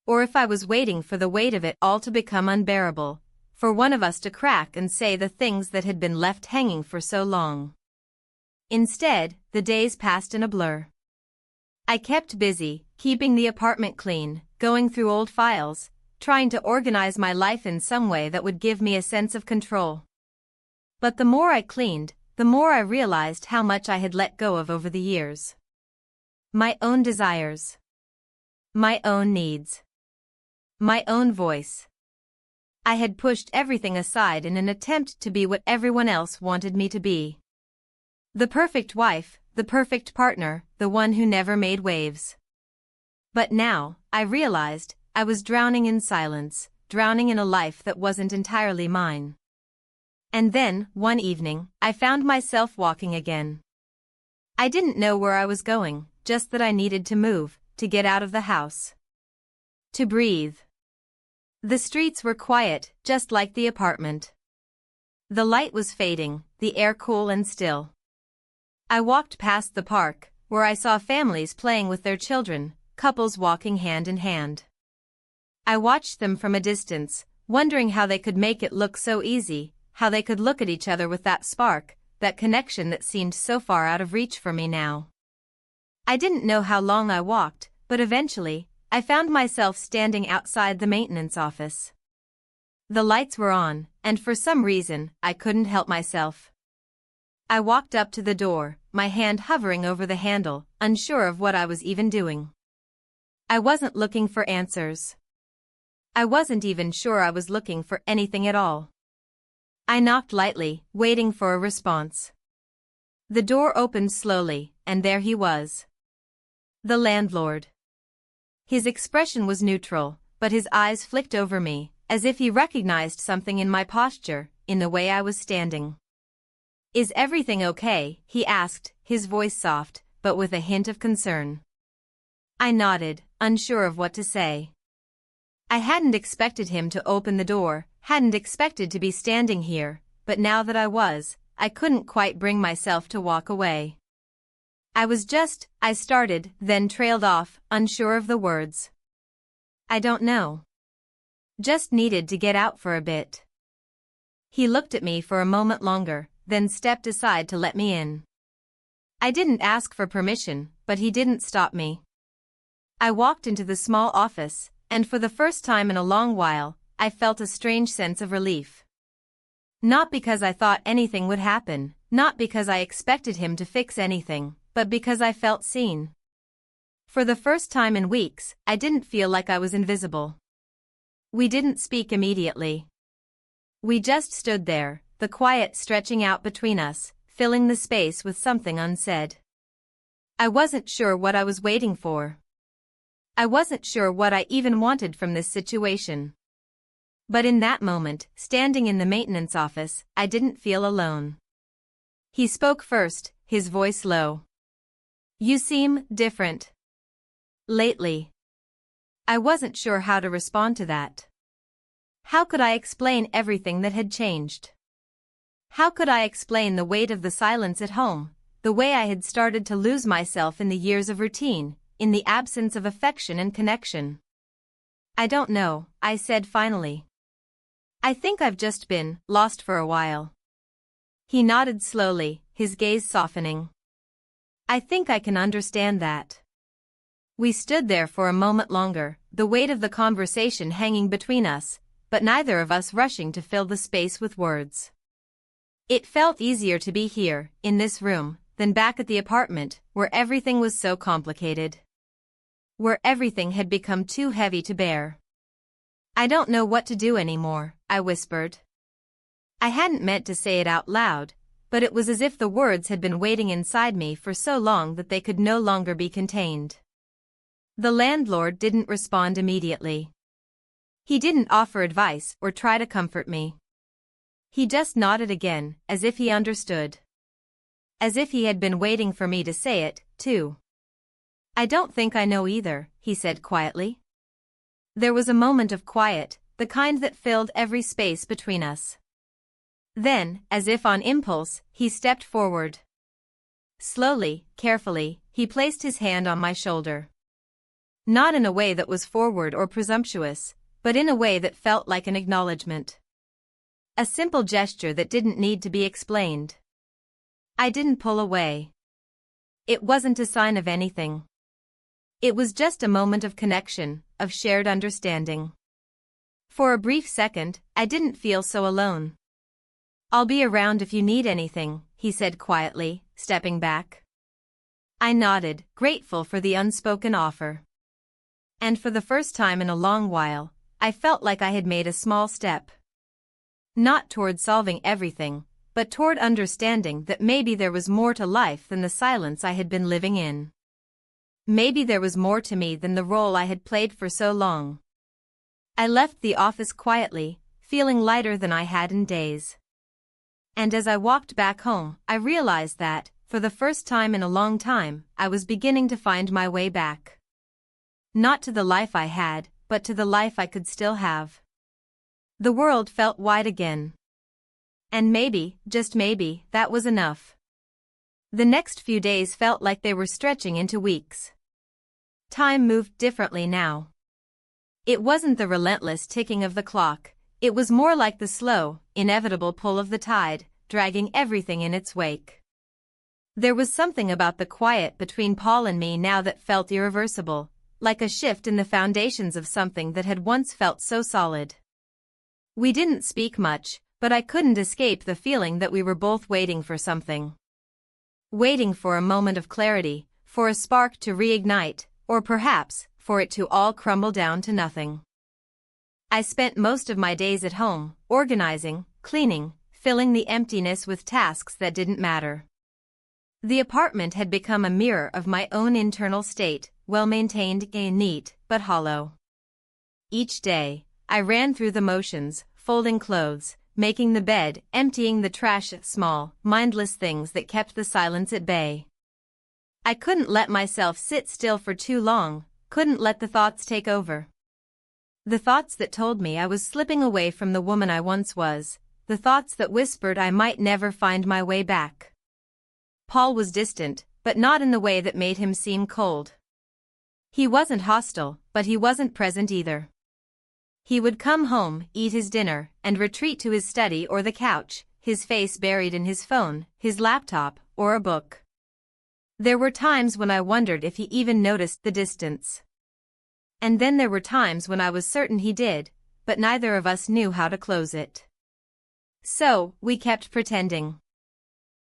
Or if I was waiting for the weight of it all to become unbearable, for one of us to crack and say the things that had been left hanging for so long. Instead, the days passed in a blur. I kept busy, keeping the apartment clean, going through old files, trying to organize my life in some way that would give me a sense of control. But the more I cleaned, the more I realized how much I had let go of over the years. My own desires. My own needs. My own voice. I had pushed everything aside in an attempt to be what everyone else wanted me to be. The perfect wife, the perfect partner, the one who never made waves. But now, I realized, I was drowning in silence, drowning in a life that wasn't entirely mine. And then, one evening, I found myself walking again. I didn't know where I was going, just that I needed to move, to get out of the house. To breathe. The streets were quiet, just like the apartment. The light was fading, the air cool and still. I walked past the park, where I saw families playing with their children, couples walking hand in hand. I watched them from a distance, wondering how they could make it look so easy, how they could look at each other with that spark, that connection that seemed so far out of reach for me now. I didn't know how long I walked, but eventually, I found myself standing outside the maintenance office. The lights were on, and for some reason, I couldn't help myself. I walked up to the door, my hand hovering over the handle, unsure of what I was even doing. I wasn't looking for answers. I wasn't even sure I was looking for anything at all. I knocked lightly, waiting for a response. The door opened slowly, and there he was. The landlord. His expression was neutral, but his eyes flicked over me, as if he recognized something in my posture, in the way I was standing. "Is everything okay?" he asked, his voice soft, but with a hint of concern. I nodded, unsure of what to say. I hadn't expected him to open the door, hadn't expected to be standing here, but now that I was, I couldn't quite bring myself to walk away. I started, then trailed off, unsure of the words. I don't know. Just needed to get out for a bit. He looked at me for a moment longer, then stepped aside to let me in. I didn't ask for permission, but he didn't stop me. I walked into the small office, and for the first time in a long while, I felt a strange sense of relief. Not because I thought anything would happen, not because I expected him to fix anything, but because I felt seen. For the first time in weeks, I didn't feel like I was invisible. We didn't speak immediately. We just stood there, the quiet stretching out between us, filling the space with something unsaid. I wasn't sure what I was waiting for. I wasn't sure what I even wanted from this situation. But in that moment, standing in the maintenance office, I didn't feel alone. He spoke first, his voice low. "You seem different lately." I wasn't sure how to respond to that. How could I explain everything that had changed? How could I explain the weight of the silence at home, the way I had started to lose myself in the years of routine, in the absence of affection and connection? "I don't know," I said finally. "I think I've just been lost for a while." He nodded slowly, his gaze softening. "I think I can understand that." We stood there for a moment longer, the weight of the conversation hanging between us, but neither of us rushing to fill the space with words. It felt easier to be here, in this room, than back at the apartment, where everything was so complicated. Where everything had become too heavy to bear. "I don't know what to do anymore," I whispered. I hadn't meant to say it out loud, but it was as if the words had been waiting inside me for so long that they could no longer be contained. The landlord didn't respond immediately. He didn't offer advice or try to comfort me. He just nodded again, as if he understood. As if he had been waiting for me to say it, too. "I don't think I know either," he said quietly. There was a moment of quiet, the kind that filled every space between us. Then, as if on impulse, he stepped forward. Slowly, carefully, he placed his hand on my shoulder. Not in a way that was forward or presumptuous, but in a way that felt like an acknowledgement. A simple gesture that didn't need to be explained. I didn't pull away. It wasn't a sign of anything. It was just a moment of connection, of shared understanding. For a brief second, I didn't feel so alone. "I'll be around if you need anything," he said quietly, stepping back. I nodded, grateful for the unspoken offer. And for the first time in a long while, I felt like I had made a small step. Not toward solving everything, but toward understanding that maybe there was more to life than the silence I had been living in. Maybe there was more to me than the role I had played for so long. I left the office quietly, feeling lighter than I had in days. And as I walked back home, I realized that, for the first time in a long time, I was beginning to find my way back. Not to the life I had, but to the life I could still have. The world felt wide again. And maybe, just maybe, that was enough. The next few days felt like they were stretching into weeks. Time moved differently now. It wasn't the relentless ticking of the clock, it was more like the slow, inevitable pull of the tide, dragging everything in its wake. There was something about the quiet between Paul and me now that felt irreversible, like a shift in the foundations of something that had once felt so solid. We didn't speak much, but I couldn't escape the feeling that we were both waiting for something. Waiting for a moment of clarity, for a spark to reignite, or perhaps, for it to all crumble down to nothing. I spent most of my days at home, organizing, cleaning, filling the emptiness with tasks that didn't matter. The apartment had become a mirror of my own internal state, well-maintained and neat, but hollow. Each day, I ran through the motions, folding clothes, making the bed, emptying the trash, small, mindless things that kept the silence at bay. I couldn't let myself sit still for too long, couldn't let the thoughts take over. The thoughts that told me I was slipping away from the woman I once was, the thoughts that whispered I might never find my way back. Paul was distant, but not in the way that made him seem cold. He wasn't hostile, but he wasn't present either. He would come home, eat his dinner, and retreat to his study or the couch, his face buried in his phone, his laptop, or a book. There were times when I wondered if he even noticed the distance. And then there were times when I was certain he did, but neither of us knew how to close it. So, we kept pretending.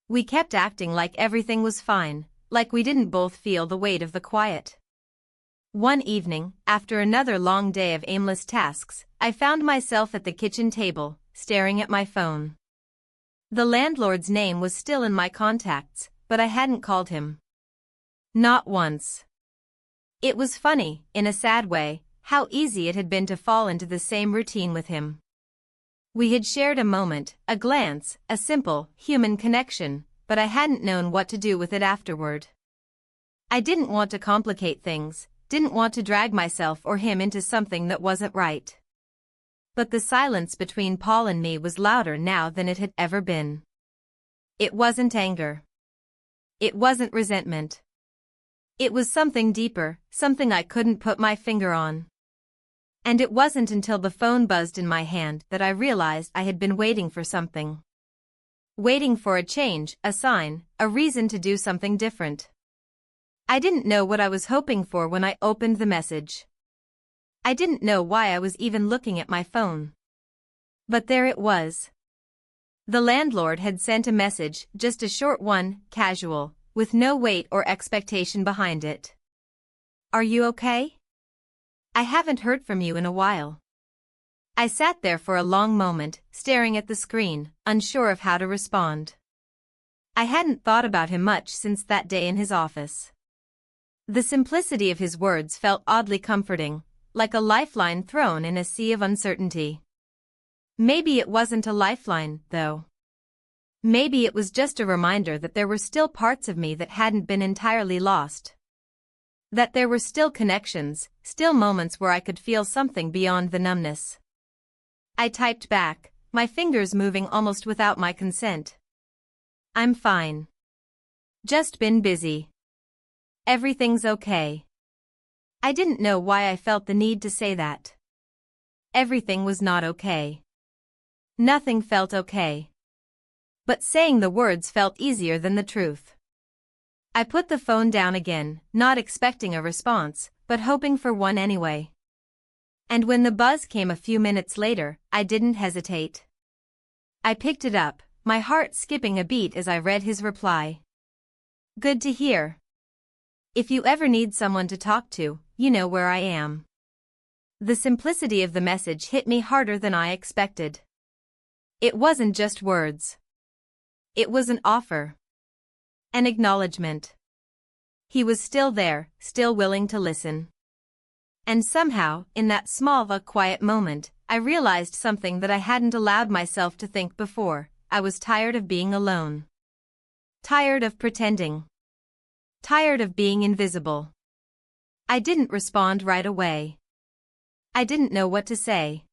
We kept acting like everything was fine, like we didn't both feel the weight of the quiet. One evening, after another long day of aimless tasks, I found myself at the kitchen table, staring at my phone. The landlord's name was still in my contacts, but I hadn't called him. Not once. It was funny, in a sad way, how easy it had been to fall into the same routine with him. We had shared a moment, a glance, a simple, human connection, but I hadn't known what to do with it afterward. I didn't want to complicate things, didn't want to drag myself or him into something that wasn't right. But the silence between Paul and me was louder now than it had ever been. It wasn't anger. It wasn't resentment. It was something deeper, something I couldn't put my finger on. And it wasn't until the phone buzzed in my hand that I realized I had been waiting for something. Waiting for a change, a sign, a reason to do something different. I didn't know what I was hoping for when I opened the message. I didn't know why I was even looking at my phone. But there it was. The landlord had sent a message, just a short one, casual, with no weight or expectation behind it. "Are you okay? I haven't heard from you in a while." I sat there for a long moment, staring at the screen, unsure of how to respond. I hadn't thought about him much since that day in his office. The simplicity of his words felt oddly comforting, like a lifeline thrown in a sea of uncertainty. Maybe it wasn't a lifeline, though. Maybe it was just a reminder that there were still parts of me that hadn't been entirely lost. That there were still connections, still moments where I could feel something beyond the numbness. I typed back, my fingers moving almost without my consent. "I'm fine. Just been busy. Everything's okay." I didn't know why I felt the need to say that. Everything was not okay. Nothing felt okay. But saying the words felt easier than the truth. I put the phone down again, not expecting a response, but hoping for one anyway. And when the buzz came a few minutes later, I didn't hesitate. I picked it up, my heart skipping a beat as I read his reply. "Good to hear. If you ever need someone to talk to, you know where I am." The simplicity of the message hit me harder than I expected. It wasn't just words. It was an offer. An acknowledgement. He was still there, still willing to listen. And somehow, in that small, quiet moment, I realized something that I hadn't allowed myself to think before. I was tired of being alone. Tired of pretending. Tired of being invisible. I didn't respond right away. I didn't know what to say.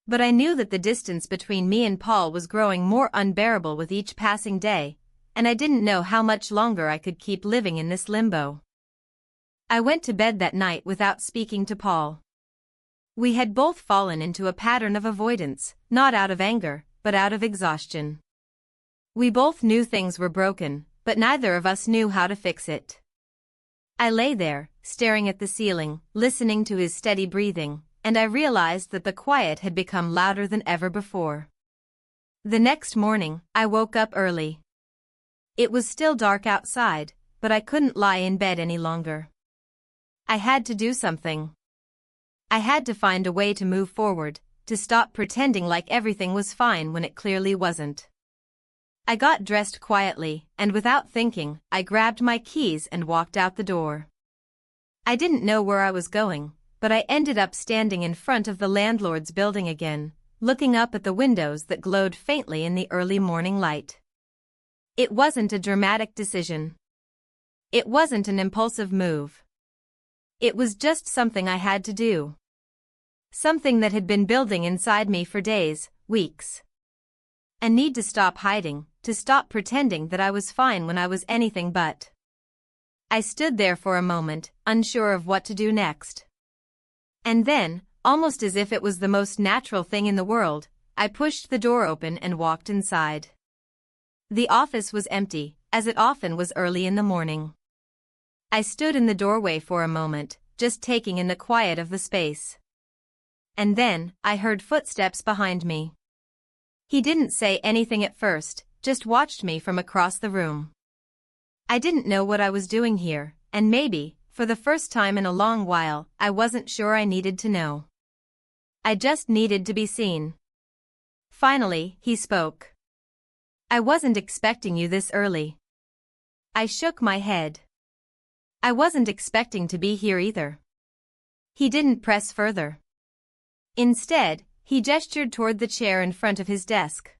But I knew that the distance between me and Paul was growing more unbearable with each passing day, and I didn't know how much longer I could keep living in this limbo. I went to bed that night without speaking to Paul. We had both fallen into a pattern of avoidance, not out of anger, but out of exhaustion. We both knew things were broken, but neither of us knew how to fix it. I lay there, staring at the ceiling, listening to his steady breathing, and I realized that the quiet had become louder than ever before. The next morning, I woke up early. It was still dark outside, but I couldn't lie in bed any longer. I had to do something. I had to find a way to move forward, to stop pretending like everything was fine when it clearly wasn't. I got dressed quietly, and without thinking, I grabbed my keys and walked out the door. I didn't know where I was going, but I ended up standing in front of the landlord's building again, looking up at the windows that glowed faintly in the early morning light. It wasn't a dramatic decision. It wasn't an impulsive move. It was just something I had to do. Something that had been building inside me for days, weeks. A need to stop hiding, to stop pretending that I was fine when I was anything but. I stood there for a moment, unsure of what to do next. And then, almost as if it was the most natural thing in the world, I pushed the door open and walked inside. The office was empty, as it often was early in the morning. I stood in the doorway for a moment, just taking in the quiet of the space. And then, I heard footsteps behind me. He didn't say anything at first, just watched me from across the room. I didn't know what I was doing here, and maybe, for the first time in a long while, I wasn't sure I needed to know. I just needed to be seen. Finally, he spoke. I wasn't expecting you this early. I shook my head. I wasn't expecting to be here either. He didn't press further. Instead, he gestured toward the chair in front of his desk.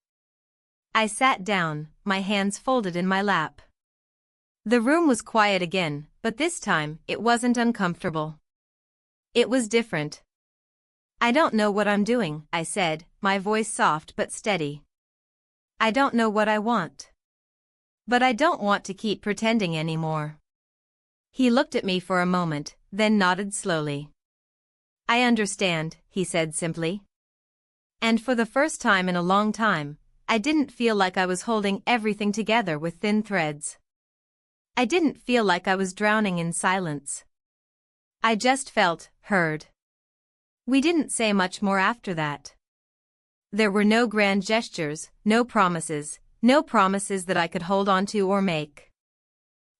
I sat down, my hands folded in my lap. The room was quiet again, but this time, it wasn't uncomfortable. It was different. I don't know what I'm doing, I said, my voice soft but steady. I don't know what I want. But I don't want to keep pretending anymore. He looked at me for a moment, then nodded slowly. I understand, he said simply. And for the first time in a long time, I didn't feel like I was holding everything together with thin threads. I didn't feel like I was drowning in silence. I just felt heard. We didn't say much more after that. There were no grand gestures, no promises that I could hold on to or make.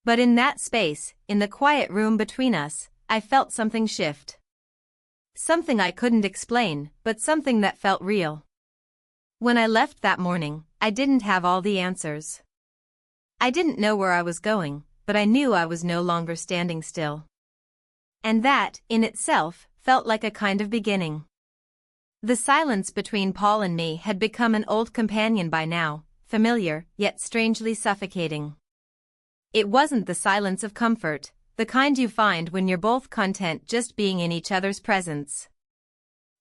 But in that space, in the quiet room between us, I felt something shift. Something I couldn't explain, but something that felt real. When I left that morning, I didn't have all the answers. I didn't know where I was going, but I knew I was no longer standing still. And that, in itself, felt like a kind of beginning. The silence between Paul and me had become an old companion by now, familiar, yet strangely suffocating. It wasn't the silence of comfort, the kind you find when you're both content just being in each other's presence.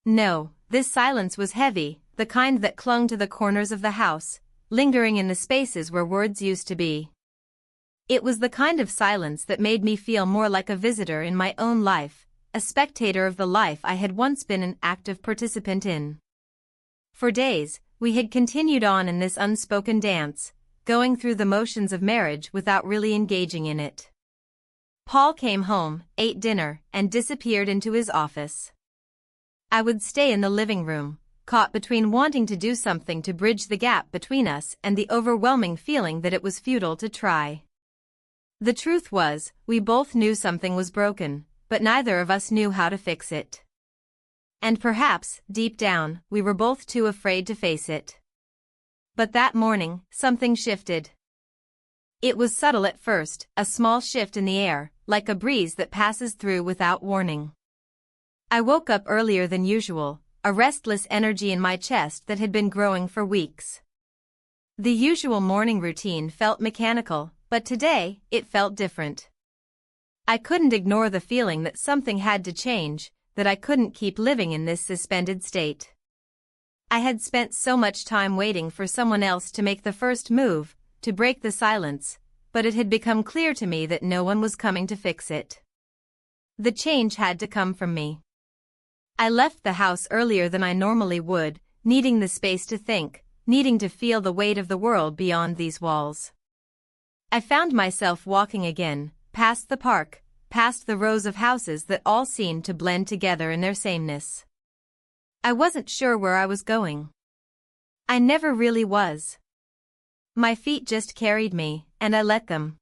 No, this silence was heavy, the kind that clung to the corners of the house, lingering in the spaces where words used to be. It was the kind of silence that made me feel more like a visitor in my own life, a spectator of the life I had once been an active participant in. For days, we had continued on in this unspoken dance, going through the motions of marriage without really engaging in it. Paul came home, ate dinner, and disappeared into his office. I would stay in the living room, caught between wanting to do something to bridge the gap between us and the overwhelming feeling that it was futile to try. The truth was, we both knew something was broken, but neither of us knew how to fix it. And perhaps, deep down, we were both too afraid to face it. But that morning, something shifted. It was subtle at first, a small shift in the air, like a breeze that passes through without warning. I woke up earlier than usual, a restless energy in my chest that had been growing for weeks. The usual morning routine felt mechanical, but today, it felt different. I couldn't ignore the feeling that something had to change, that I couldn't keep living in this suspended state. I had spent so much time waiting for someone else to make the first move, to break the silence, but it had become clear to me that no one was coming to fix it. The change had to come from me. I left the house earlier than I normally would, needing the space to think, needing to feel the weight of the world beyond these walls. I found myself walking again, past the park, past the rows of houses that all seemed to blend together in their sameness. I wasn't sure where I was going. I never really was. My feet just carried me, and I let them.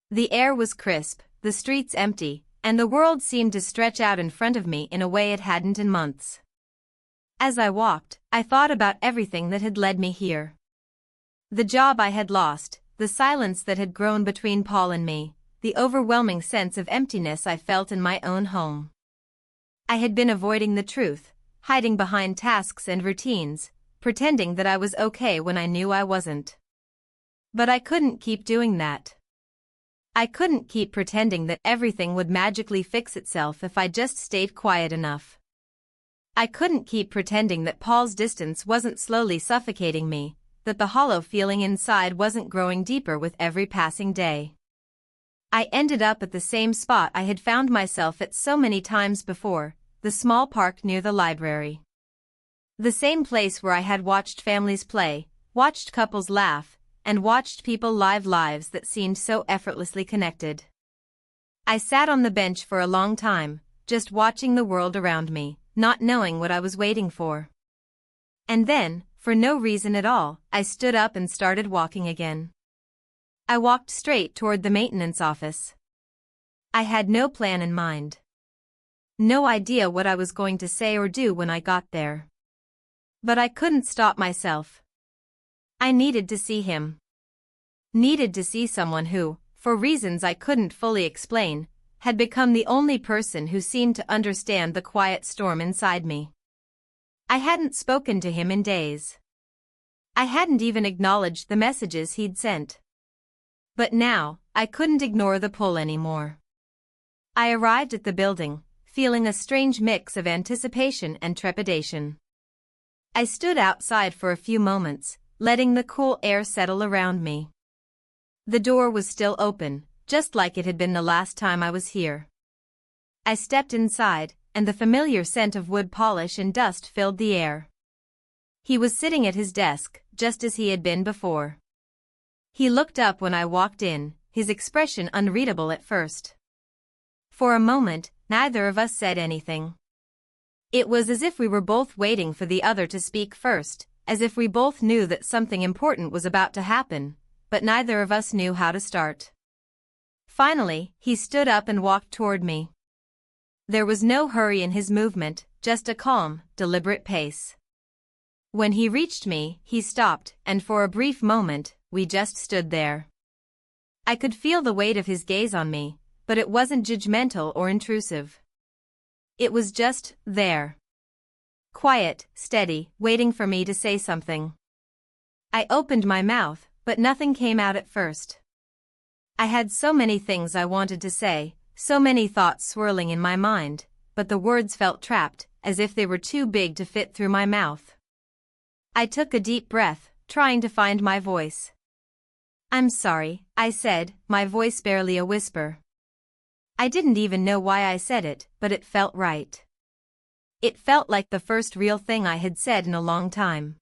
The air was crisp, the streets empty, and the world seemed to stretch out in front of me in a way it hadn't in months. As I walked, I thought about everything that had led me here. The job I had lost, the silence that had grown between Paul and me, the overwhelming sense of emptiness I felt in my own home. I had been avoiding the truth, hiding behind tasks and routines, pretending that I was okay when I knew I wasn't. But I couldn't keep doing that. I couldn't keep pretending that everything would magically fix itself if I just stayed quiet enough. I couldn't keep pretending that Paul's distance wasn't slowly suffocating me, that the hollow feeling inside wasn't growing deeper with every passing day. I ended up at the same spot I had found myself at so many times before, the small park near the library. The same place where I had watched families play, watched couples laugh, and watched people live lives that seemed so effortlessly connected. I sat on the bench for a long time, just watching the world around me, not knowing what I was waiting for. And then, for no reason at all, I stood up and started walking again. I walked straight toward the maintenance office. I had no plan in mind. No idea what I was going to say or do when I got there. But I couldn't stop myself. I needed to see him. Needed to see someone who, for reasons I couldn't fully explain, had become the only person who seemed to understand the quiet storm inside me. I hadn't spoken to him in days. I hadn't even acknowledged the messages he'd sent. But now, I couldn't ignore the pull anymore. I arrived at the building, feeling a strange mix of anticipation and trepidation. I stood outside for a few moments, letting the cool air settle around me. The door was still open, just like it had been the last time I was here. I stepped inside, and the familiar scent of wood polish and dust filled the air. He was sitting at his desk, just as he had been before. He looked up when I walked in, his expression unreadable at first. For a moment, neither of us said anything. It was as if we were both waiting for the other to speak first, as if we both knew that something important was about to happen, but neither of us knew how to start. Finally, he stood up and walked toward me. There was no hurry in his movement, just a calm, deliberate pace. When he reached me, he stopped, and for a brief moment, we just stood there. I could feel the weight of his gaze on me, but it wasn't judgmental or intrusive. It was just there. Quiet, steady, waiting for me to say something. I opened my mouth, but nothing came out at first. I had so many things I wanted to say, so many thoughts swirling in my mind, but the words felt trapped, as if they were too big to fit through my mouth. I took a deep breath, trying to find my voice. "I'm sorry," I said, my voice barely a whisper. I didn't even know why I said it, but it felt right. It felt like the first real thing I had said in a long time.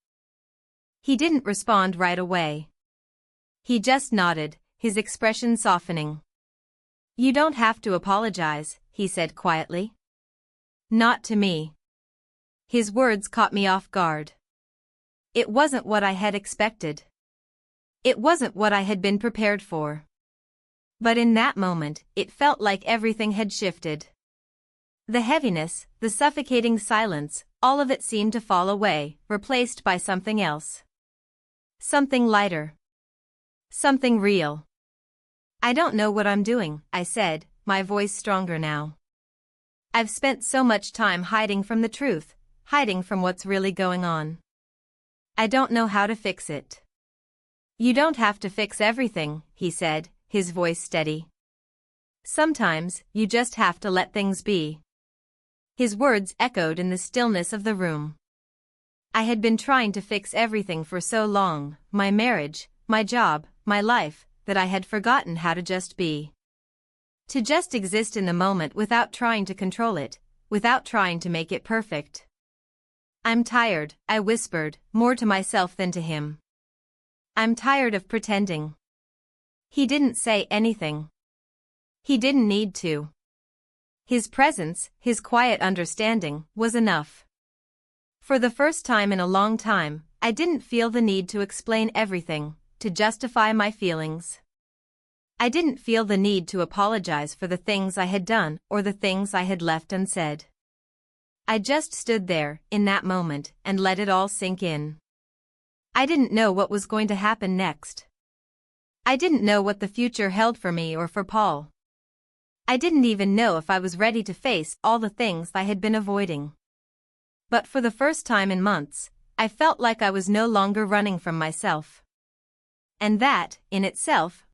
He didn't respond right away. He just nodded, his expression softening. "You don't have to apologize," he said quietly. "Not to me." His words caught me off guard. It wasn't what I had expected. It wasn't what I had been prepared for. But in that moment, it felt like everything had shifted. The heaviness, the suffocating silence, all of it seemed to fall away, replaced by something else. Something lighter. Something real. "I don't know what I'm doing," I said, my voice stronger now. "I've spent so much time hiding from the truth, hiding from what's really going on. I don't know how to fix it." "You don't have to fix everything," he said, his voice steady. "Sometimes, you just have to let things be." His words echoed in the stillness of the room. I had been trying to fix everything for so long, my marriage, my job, my life, that I had forgotten how to just be. To just exist in the moment without trying to control it, without trying to make it perfect. "I'm tired," I whispered, more to myself than to him. "I'm tired of pretending." He didn't say anything. He didn't need to. His presence, his quiet understanding, was enough. For the first time in a long time, I didn't feel the need to explain everything, to justify my feelings. I didn't feel the need to apologize for the things I had done or the things I had left unsaid. I just stood there, in that moment, and let it all sink in. I didn't know what was going to happen next. I didn't know what the future held for me or for Paul. I didn't even know if I was ready to face all the things I had been avoiding. But for the first time in months, I felt like I was no longer running from myself. And that, in itself,